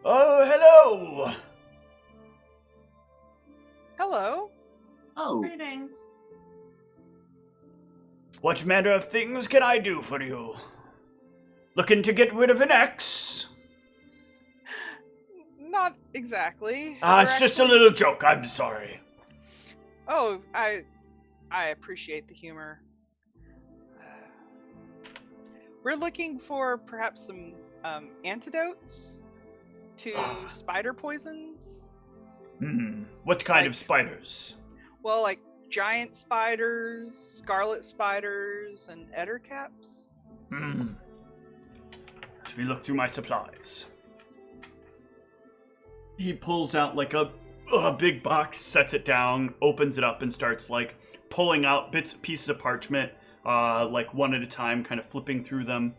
Oh, hello! Hello. Oh, Greetings. What manner of things can I do for you? Looking to get rid of an ex? Not exactly. It's just a little joke, I'm sorry. Oh, I appreciate the humor. We're looking for perhaps some antidotes to spider poisons. What kind Like- of spiders? Well, like giant spiders, scarlet spiders, and ettercaps. Let me look through my supplies. He pulls out like a big box, sets it down, opens it up, and starts like pulling out pieces of parchment, like one at a time, kind of flipping through them.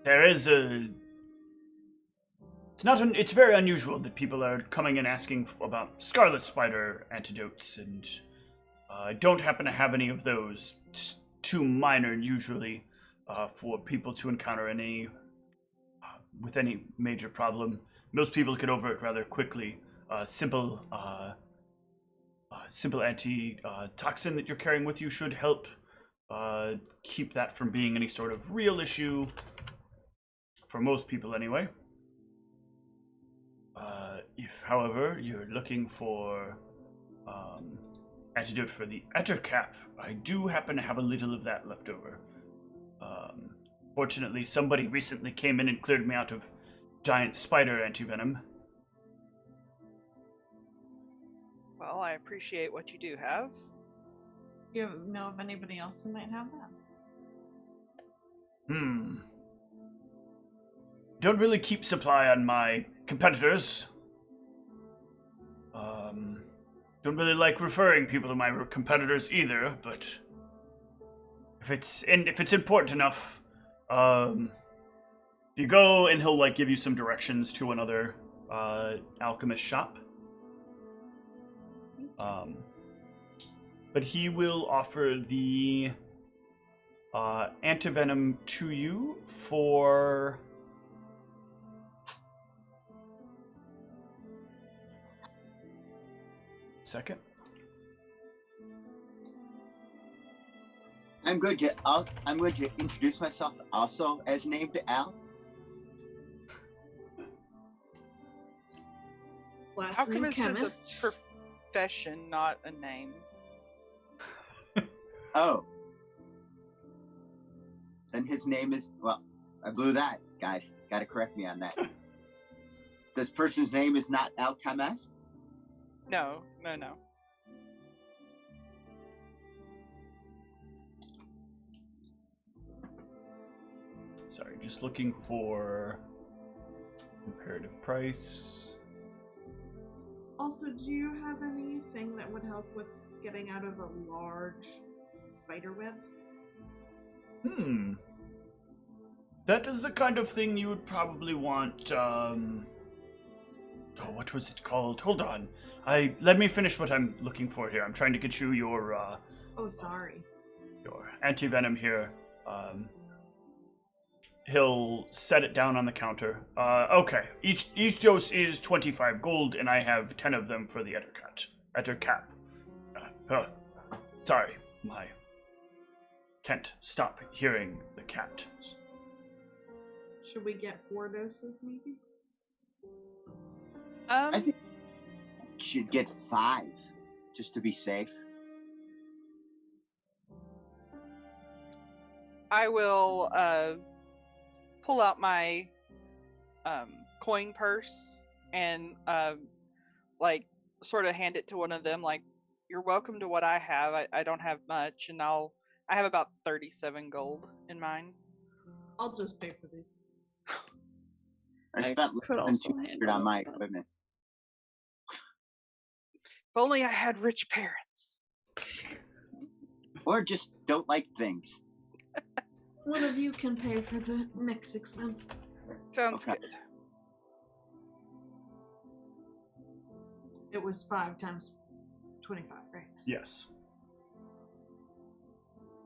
There is it's very unusual that people are coming and asking about Scarlet Spider antidotes, and I don't happen to have any of those. It's too minor usually for people to encounter with any major problem. Most people get over it rather quickly. Simple anti-toxin that you're carrying with you should help keep that from being any sort of real issue, for most people anyway. If, however, you're looking for antidote for the ettercap, I do happen to have a little of that left over. Fortunately, somebody recently came in and cleared me out of giant spider antivenom. Well, I appreciate what you do have. Do you know of anybody else who might have that? Don't really keep supply on my competitors. Don't really like referring people to my competitors either, but if it's important enough, if you go, and he'll like give you some directions to another alchemist shop. But he will offer the antivenom to you for second. I'm going to introduce myself also as named Al. Last How come name it's chemist. a profession, not a name? Oh. Then his name is, well, I blew that, guys. Gotta correct me on that. This person's name is not Alchemist? No. Sorry, just looking for comparative price. Also, do you have anything that would help with getting out of a large spider web? That is the kind of thing you would probably want Oh, what was it called? Hold on. Let me finish what I'm looking for here. I'm trying to get you your Oh, sorry. your anti-venom here. He'll set it down on the counter. Okay. Each dose is 25 gold, and I have 10 of them for the Ettercap. Sorry, can't stop hearing the cat. Should we get 4 doses, maybe? I think you should get 5, just to be safe. I will pull out my coin purse and like sort of hand it to one of them. Like, you're welcome to what I have. I don't have much, and I have about 37 gold in mine. I'll just pay for these. I spent could less also than handle 200 on my it, but- equipment. If only I had rich parents. Or just don't like things. One of you can pay for the next expense. Sounds Okay. good. It was 5 times 25, right? Yes.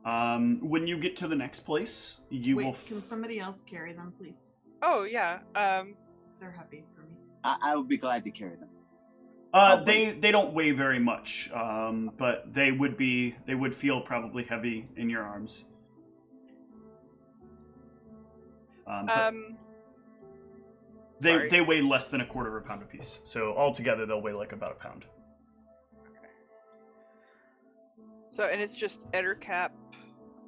When you get to the next place, you will. Wait, can somebody else carry them, please? Oh yeah. They're heavy for me. I would be glad to carry them. They don't weigh very much, but they would feel probably heavy in your arms. But Sorry. they weigh less than a quarter of a pound apiece, so altogether they'll weigh like about a pound. So, and it's just Ettercap,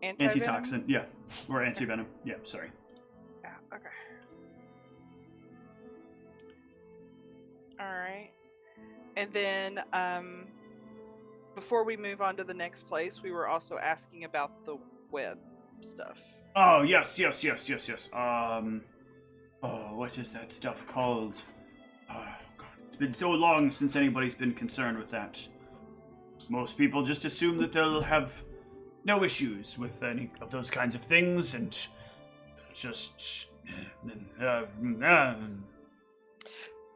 anti-venom? Antitoxin, yeah, or anti-venom, yeah. Sorry. Yeah. Okay. All right. And then, before we move on to the next place, we were also asking about the web stuff. Oh yes. What is that stuff called? Oh, God. It's been so long since anybody's been concerned with that. Most people just assume that they'll have no issues with any of those kinds of things, and just.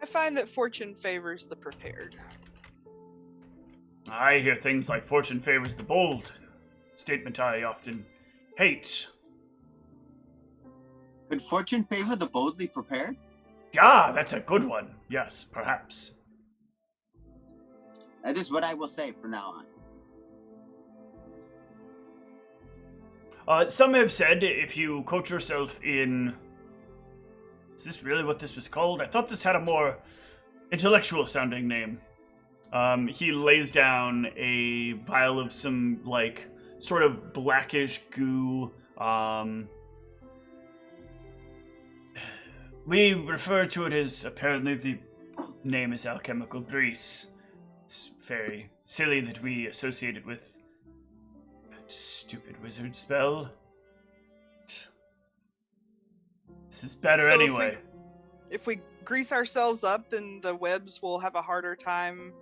I find that fortune favors the prepared. I hear things like fortune favors the bold. Statement I often hate. Could fortune favor the boldly prepared? Ah, that's a good one. Yes, perhaps. That is what I will say from now on. Some have said if you coat yourself in... Is this really what this was called? I thought this had a more intellectual sounding name. He lays down a vial of some, like, sort of blackish goo. We refer to it as, apparently the name is alchemical grease. It's very silly that we associate it with that stupid wizard spell. This is better So anyway. If we grease ourselves up, then the webs will have a harder time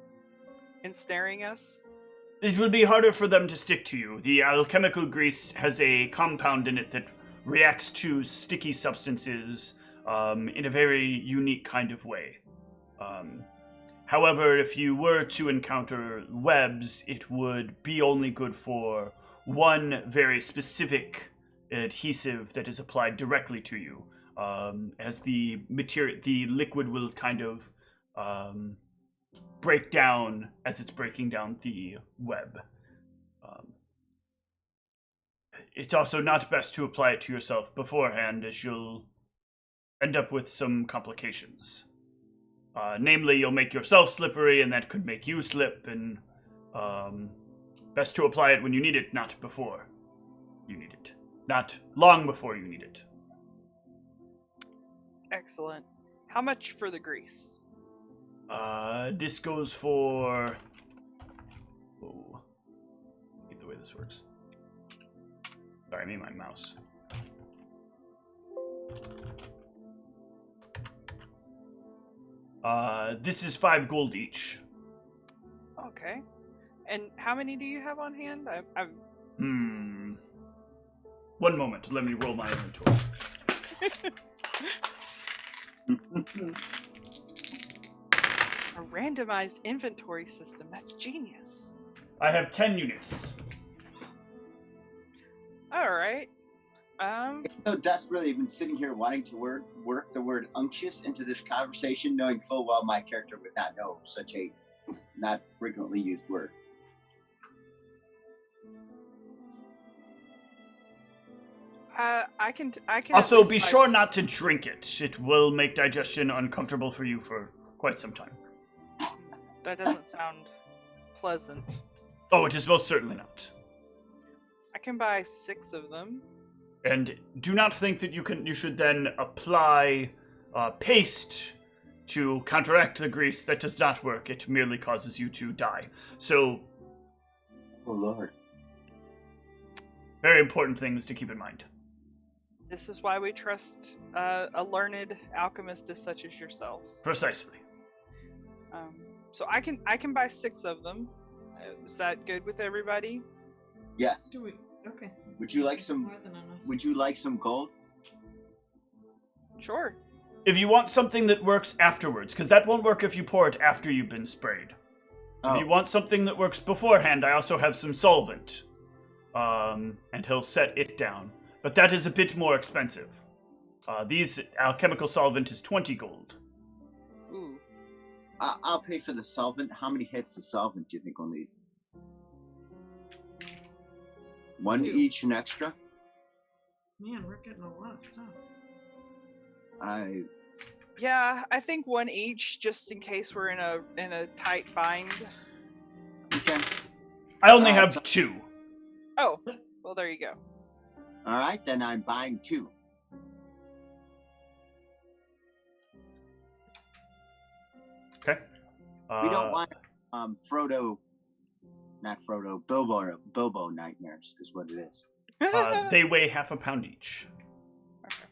ensnaring us. It will be harder for them to stick to you. The alchemical grease has a compound in it that reacts to sticky substances in a very unique kind of way. However, if you were to encounter webs, it would be only good for one very specific adhesive that is applied directly to you, as the liquid will kind of break down as it's breaking down the web. It's also not best to apply it to yourself beforehand, as you'll end up with some complications. Namely, you'll make yourself slippery, and that could make you slip, and best to apply it when you need it, not before you need it. Not long before you need it. Excellent. How much for the grease? This goes for... Oh, I hate the way this works. Sorry, I mean my mouse. This is 5 gold each. Okay. And how many do you have on hand? I've 1 moment, let me roll my inventory. A randomized inventory system. That's genius. I have 10 units. All right. So desperately, I've been sitting here wanting to work the word unctuous into this conversation, knowing full well my character would not know such a not frequently used word. I can. Also, at least be buy sure not to drink it. It will make digestion uncomfortable for you for quite some time. That doesn't sound pleasant. Oh, it is most certainly not. I can buy 6 of them. And do not think that you should then apply paste to counteract the grease. That does not work. It merely causes you to die. So, Oh Lord. very important things to keep in mind. This is why we trust a learned alchemist such as yourself. Precisely. So I can buy 6 of them. Is that good with everybody? Yes. Do we? Okay. Would you like some? More than enough. Would you like some gold? Sure. If you want something that works afterwards, because that won't work if you pour it after you've been sprayed. If you want something that works beforehand, I also have some solvent. And he'll set it down. But that is a bit more expensive. These alchemical solvent is 20 gold. Ooh. I'll pay for the solvent. How many hits of solvent do you think we'll need? 1 2. each and extra? Man, we're getting a lot of stuff. Yeah, I think 1 each, just in case we're in a tight bind. Okay. I only have 2. Oh, well, there you go. All right, then I'm buying 2. Okay. We don't want Bilbo nightmares is what it is. They weigh half a pound each.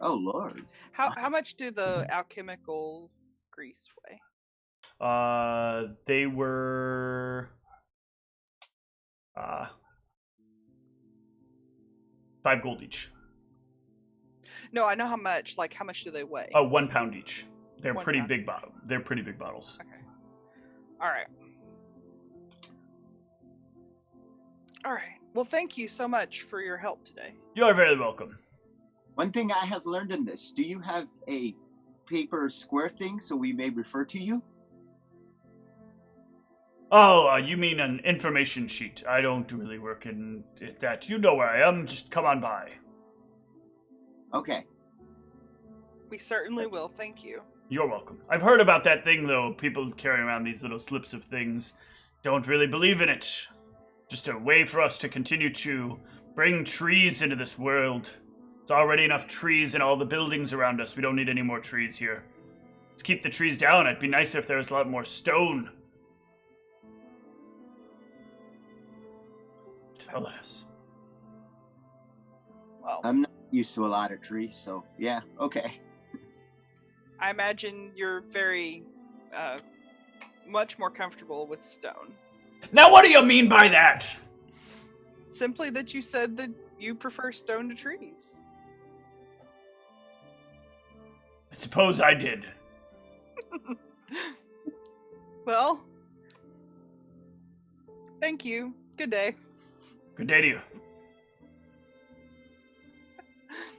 Oh Lord. How much do the alchemical grease weigh? They were 5 gold each. No, I know how much. Like, how much do they weigh? Oh, 1 pound each. They're 1 pretty pound. big They're pretty big bottles. Okay. All right. All right. Well, thank you so much for your help today. You are very welcome. One thing I have learned in this, do you have a paper square thing so we may refer to you? Oh, you mean an information sheet. I don't really work in that. You know where I am. Just come on by. Okay. We certainly will. Thank you. You're welcome. I've heard about that thing, though. People carrying around these little slips of things. Don't really believe in it. Just a way for us to continue to bring trees into this world. There's already enough trees in all the buildings around us. We don't need any more trees here. Let's keep the trees down. It'd be nice if there was a lot more stone. Alas. Well, I'm not used to a lot of trees, so yeah, okay. I imagine you're very, much more comfortable with stone. Now, what do you mean by that? Simply that you said that you prefer stone to trees. I suppose I did. Well, thank you. Good day. Good day to you.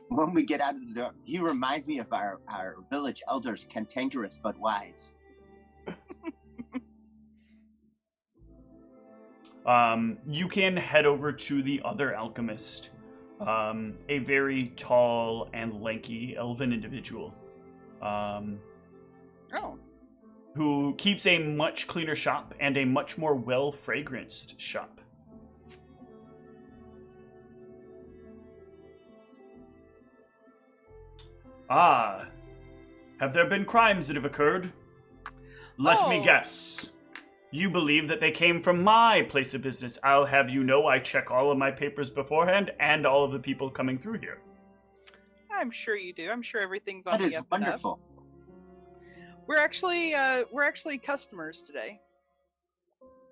When we get out of the door, he reminds me of our village elders, cantankerous but wise. You can head over to the other alchemist, a very tall and lanky elven individual, who keeps a much cleaner shop and a much more well-fragranced shop. Ah, have there been crimes that have occurred? Let me guess. You believe that they came from my place of business. I'll have you know I check all of my papers beforehand and all of the people coming through here. I'm sure you do. I'm sure everything's on That the is up and up. wonderful. We're actually customers today.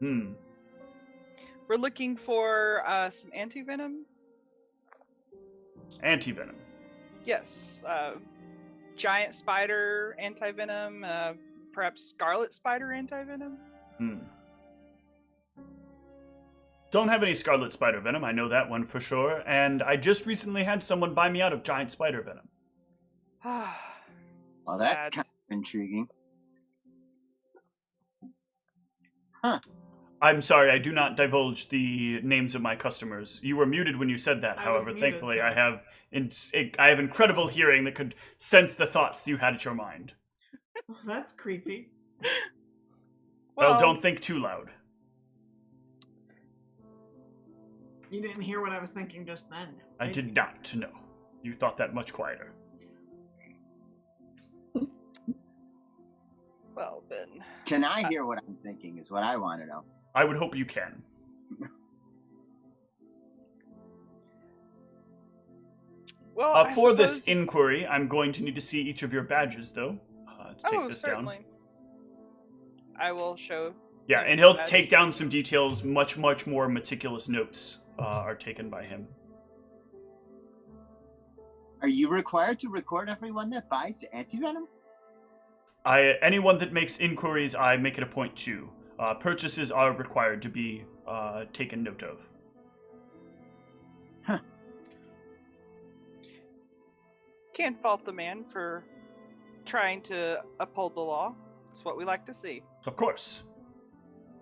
We're looking for some anti-venom. Anti-venom. Yes. Giant spider anti-venom, perhaps Scarlet Spider anti-venom? Don't have any Scarlet Spider venom, I know that one for sure, and I just recently had someone buy me out of giant spider venom. Well, that's kind of intriguing. Huh. I'm sorry, I do not divulge the names of my customers. You were muted when you said that, however, muted, thankfully so- I have incredible hearing that could sense the thoughts you had at your mind. Oh, that's creepy. Well, don't think too loud. You didn't hear what I was thinking just then. I did not, no. You thought that much quieter. Well, then. Can I hear what I'm thinking is what I want to know. I would hope you can. Well, for this inquiry, I'm going to need to see each of your badges, though, to take this certainly. down. I will show. Yeah, and he'll take down some details. Much more meticulous notes are taken by him. Are you required to record everyone that buys antivenom? Anyone that makes inquiries, I make it a point to. Purchases are required to be taken note of. Huh. Can't fault the man for trying to uphold the law. It's what we like to see. Of course.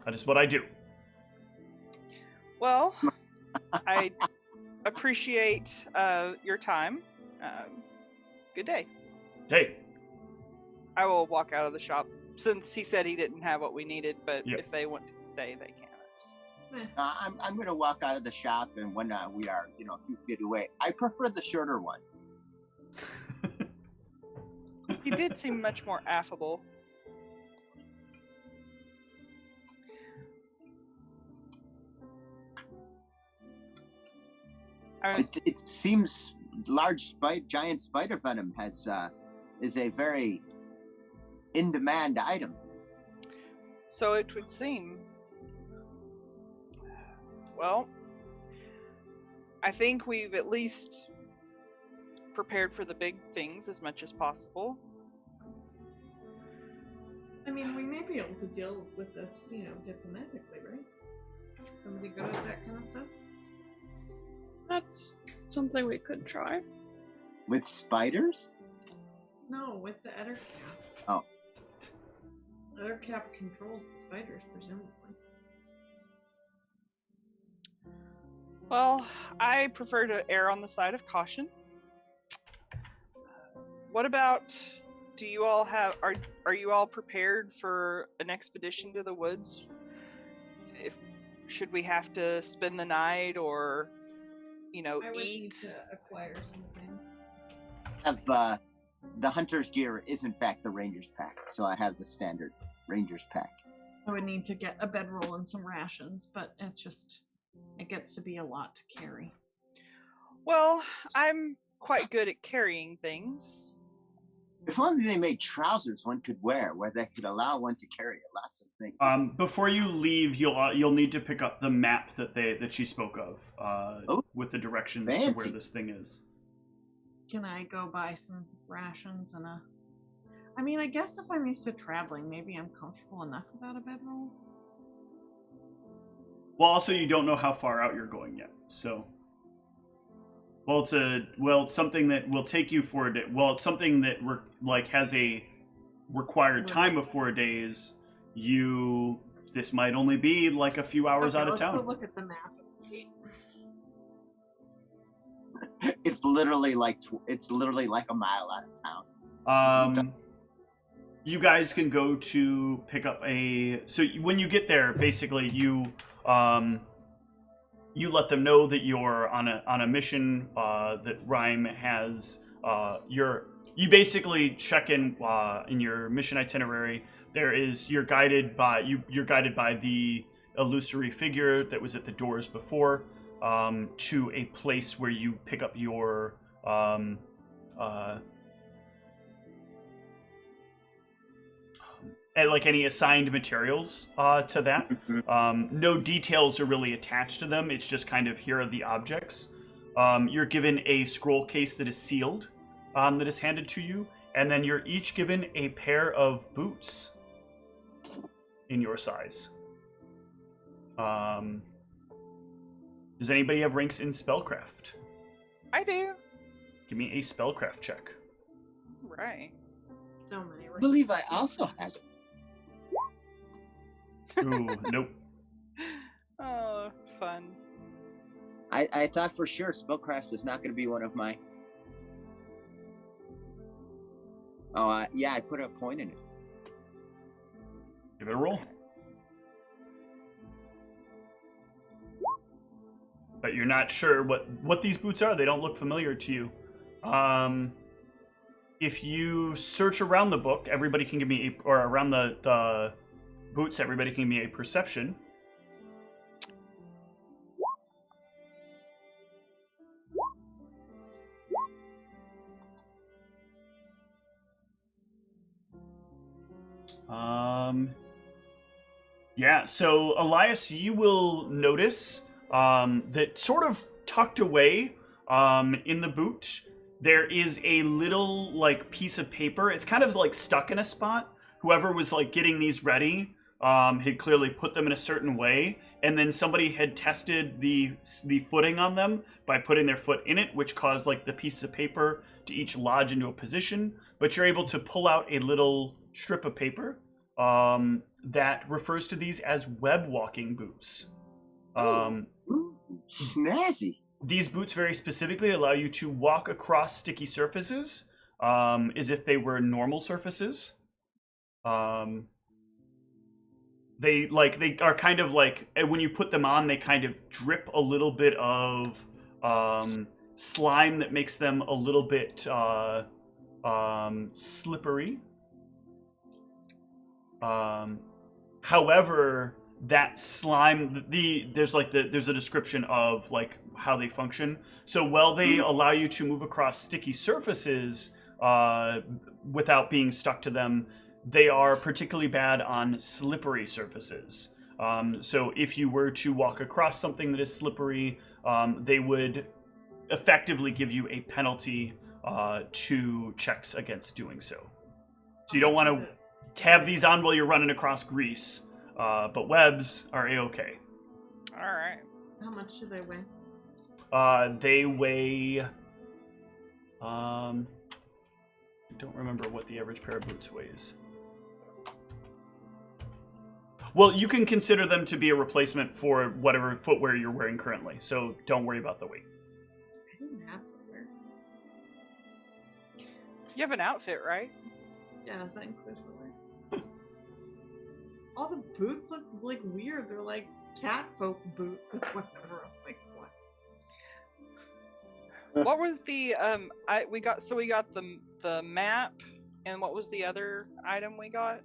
That is what I do. Well, I appreciate your time. Good day. Hey. I will walk out of the shop since he said he didn't have what we needed, but Yep. if they want to stay, they can. I'm going to walk out of the shop, and when we are, a few feet away, I prefer the shorter one. He did seem much more affable. It seems giant spider venom is a very in-demand item. So it would seem. Well, I think we've at least prepared for the big things as much as possible. I mean, we may be able to deal with this, diplomatically, right? Somebody good at that kind of stuff? That's something we could try. With spiders? No, with the Ettercap. Oh. Ettercap controls the spiders, presumably. Well, I prefer to err on the side of caution. What about, do you all have, are you all prepared for an expedition to the woods? Should we have to spend the night or, I would need eat? to acquire some things. Have the hunter's gear is in fact the ranger's pack, so I have the standard ranger's pack. I would need to get a bedroll and some rations, but it gets to be a lot to carry. Well, I'm quite good at carrying things. If only they made trousers one could wear, where they could allow one to carry lots of things. Before you leave, you'll need to pick up the map that she spoke of, with the directions to where this thing is. Can I go buy some rations and I mean, I guess if I'm used to traveling, maybe I'm comfortable enough without a bedroll. Well, also you don't know how far out you're going yet, so. It's something that will take you 4 days. Well, it's something that has a required time of 4 days. This might only be like a few hours out of town. Let's go look at the map and see. It's literally like a mile out of town. You guys can go to pick up so when you get there, basically you let them know that you're on a mission, that Rhyme has. You basically check in your mission itinerary. You're guided by the illusory figure that was at the doors before, to a place where you pick up your any assigned materials to that. No details are really attached to them. It's just kind of, here are the objects. You're given a scroll case that is sealed, that is handed to you, and then you're each given a pair of boots in your size. Does anybody have ranks in spellcraft? I do. Give me a spellcraft check. Right. So many. I believe I also have it. Ooh, nope. Oh, fun. I thought for sure spellcraft was not going to be one of my. Oh, yeah, I put a point in it. Give it a roll. But you're not sure what these boots are. They don't look familiar to you. If you search around the book, everybody can give me or around the boots, everybody can give me a perception. Yeah, so Elias, you will notice that sort of tucked away in the boot, there is a little like piece of paper. It's kind of like stuck in a spot. Whoever was like getting these ready had clearly put them in a certain way, and then somebody had tested the footing on them by putting their foot in it, which caused like the piece of paper to each lodge into a position. But you're able to pull out a little strip of paper that refers to these as web walking boots. Ooh, snazzy. These boots very specifically allow you to walk across sticky surfaces as if they were normal surfaces. They are kind of like, when you put them on, they kind of drip a little bit of slime that makes them a little bit slippery. However, that slime, there's a description of like how they function. So while they allow you to move across sticky surfaces without being stuck to them, they are particularly bad on slippery surfaces. So if you were to walk across something that is slippery, they would effectively give you a penalty to checks against doing so. So you don't want to have these on while you're running across grease, but webs are a-okay. All right. How much do they weigh? They weigh... I don't remember what the average pair of boots weighs. Well, you can consider them to be a replacement for whatever footwear you're wearing currently, so don't worry about the weight. I didn't have footwear. You have an outfit, right? Yeah, does that include footwear? All the boots look like weird. They're like cat folk boots or whatever. I'm like, what? What was the we got the map, and what was the other item we got?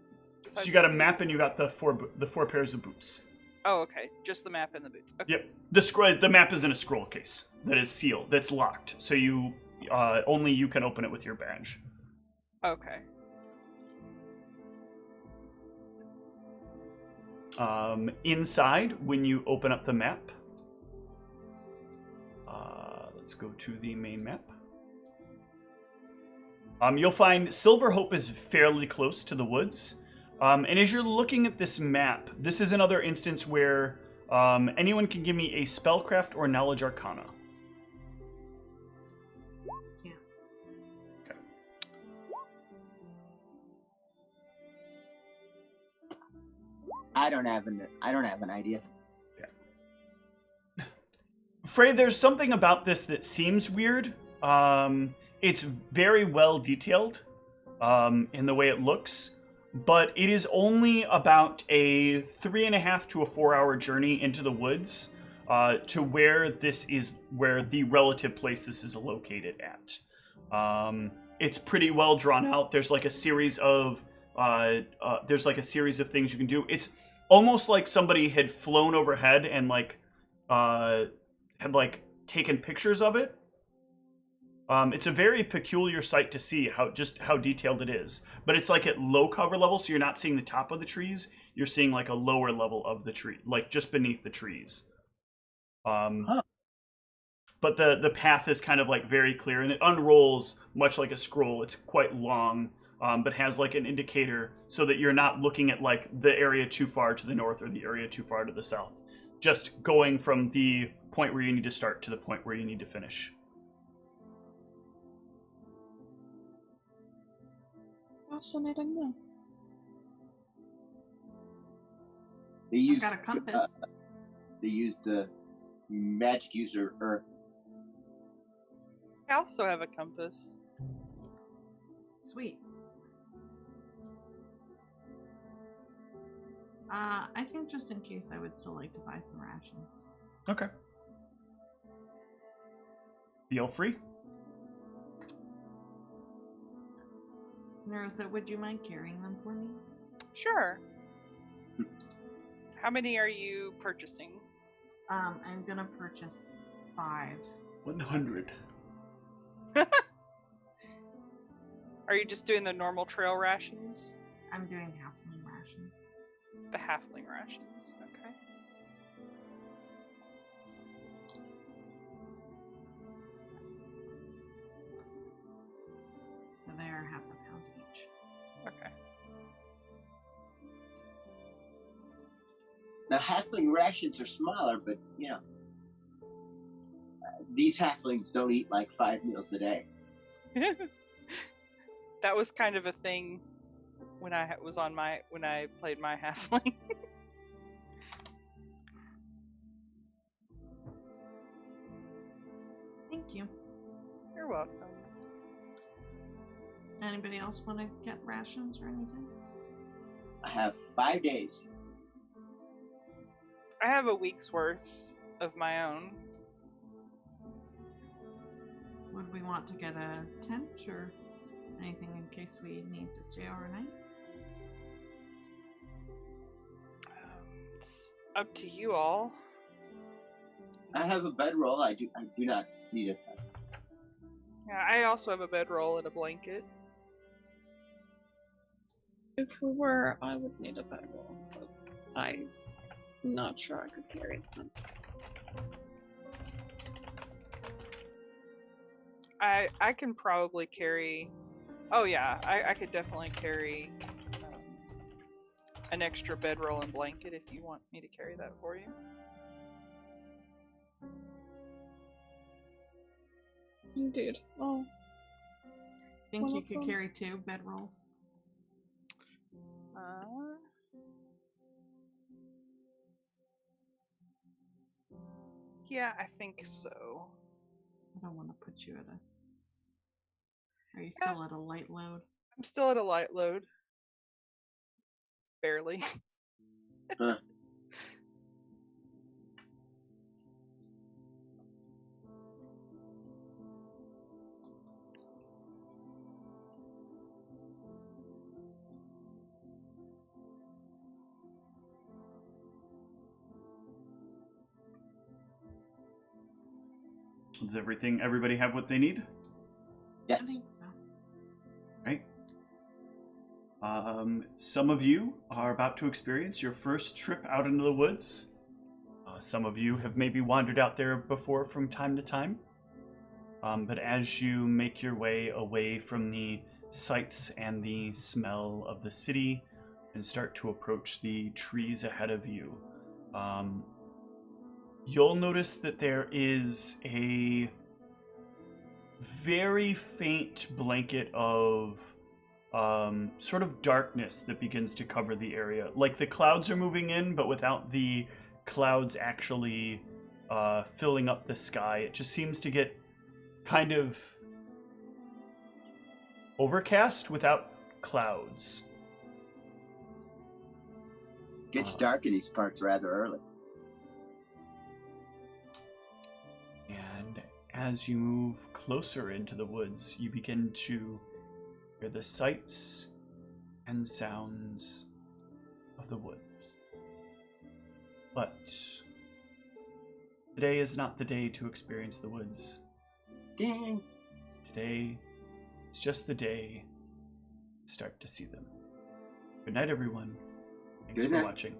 So you got a map and you got the four pairs of boots. Oh, okay. Just the map and the boots. Okay. Yep. The map is in a scroll case that is sealed, that's locked. So you only you can open it with your badge. Okay. Inside, when you open up the map, let's go to the main map. You'll find Silver Hope is fairly close to the woods. And as you're looking at this map, this is another instance where anyone can give me a spellcraft or knowledge arcana. Yeah. Okay. I don't have an idea. Yeah. Frey, there's something about this that seems weird. It's very well detailed in the way it looks, but it is only about a 3.5 to 4 hour journey into the woods to where the relative place this is located at. It's pretty well drawn out. There's like a series of things you can do. It's almost like somebody had flown overhead and had taken pictures of it. It's a very peculiar sight to see how detailed it is. But it's like at low cover level, so you're not seeing the top of the trees. You're seeing like a lower level of the tree, like just beneath the trees. But the path is kind of like very clear, and it unrolls much like a scroll. It's quite long, but has like an indicator so that you're not looking at like the area too far to the north or the area too far to the south. Just going from the point where you need to start to the point where you need to finish. Fascinating, no. They I've used got a compass. they used magic user Earth. I also have a compass. Sweet. I think just in case, I would still like to buy some rations. Okay. Feel free. Narosa, would you mind carrying them for me? Sure. How many are you purchasing? I'm gonna purchase 5. 100. Are you just doing the normal trail rations? I'm doing halfling rations. The halfling rations, okay. So they're half a pound each. Okay. Now, halfling rations are smaller, but, these halflings don't eat like 5 meals a day. That was kind of a thing when I played my halfling. Thank you. You're welcome. Anybody else want to get rations or anything? I have 5 days. I have a week's worth of my own. Would we want to get a tent or anything in case we need to stay overnight? It's up to you all. I have a bedroll. I do not need a tent. Yeah, I also have a bedroll and a blanket. If we were, I would need a bedroll, but I'm not sure I could carry them. I can probably carry. Oh yeah, I could definitely carry an extra bedroll and blanket if you want me to carry that for you. Indeed. Oh, Think Well, you that's could all. carry 2 bedrolls? Yeah, I think so. I don't want to put you at a... Are you still at a light load? I'm still at a light load. Barely. Huh. Does everybody have what they need? I Yes. think so. Right. Some of you are about to experience your first trip out into the woods. Some of you have maybe wandered out there before from time to time. But as you make your way away from the sights and the smell of the city and start to approach the trees ahead of you, you'll notice that there is a very faint blanket of sort of darkness that begins to cover the area. Like the clouds are moving in, but without the clouds actually filling up the sky. It just seems to get kind of overcast without clouds. Gets dark in these parts rather early. And as you move closer into the woods, you begin to hear the sights and sounds of the woods. But today is not the day to experience the woods. Dang. Today is just the day to start to see them. Good night, everyone. Thanks Good for night. watching.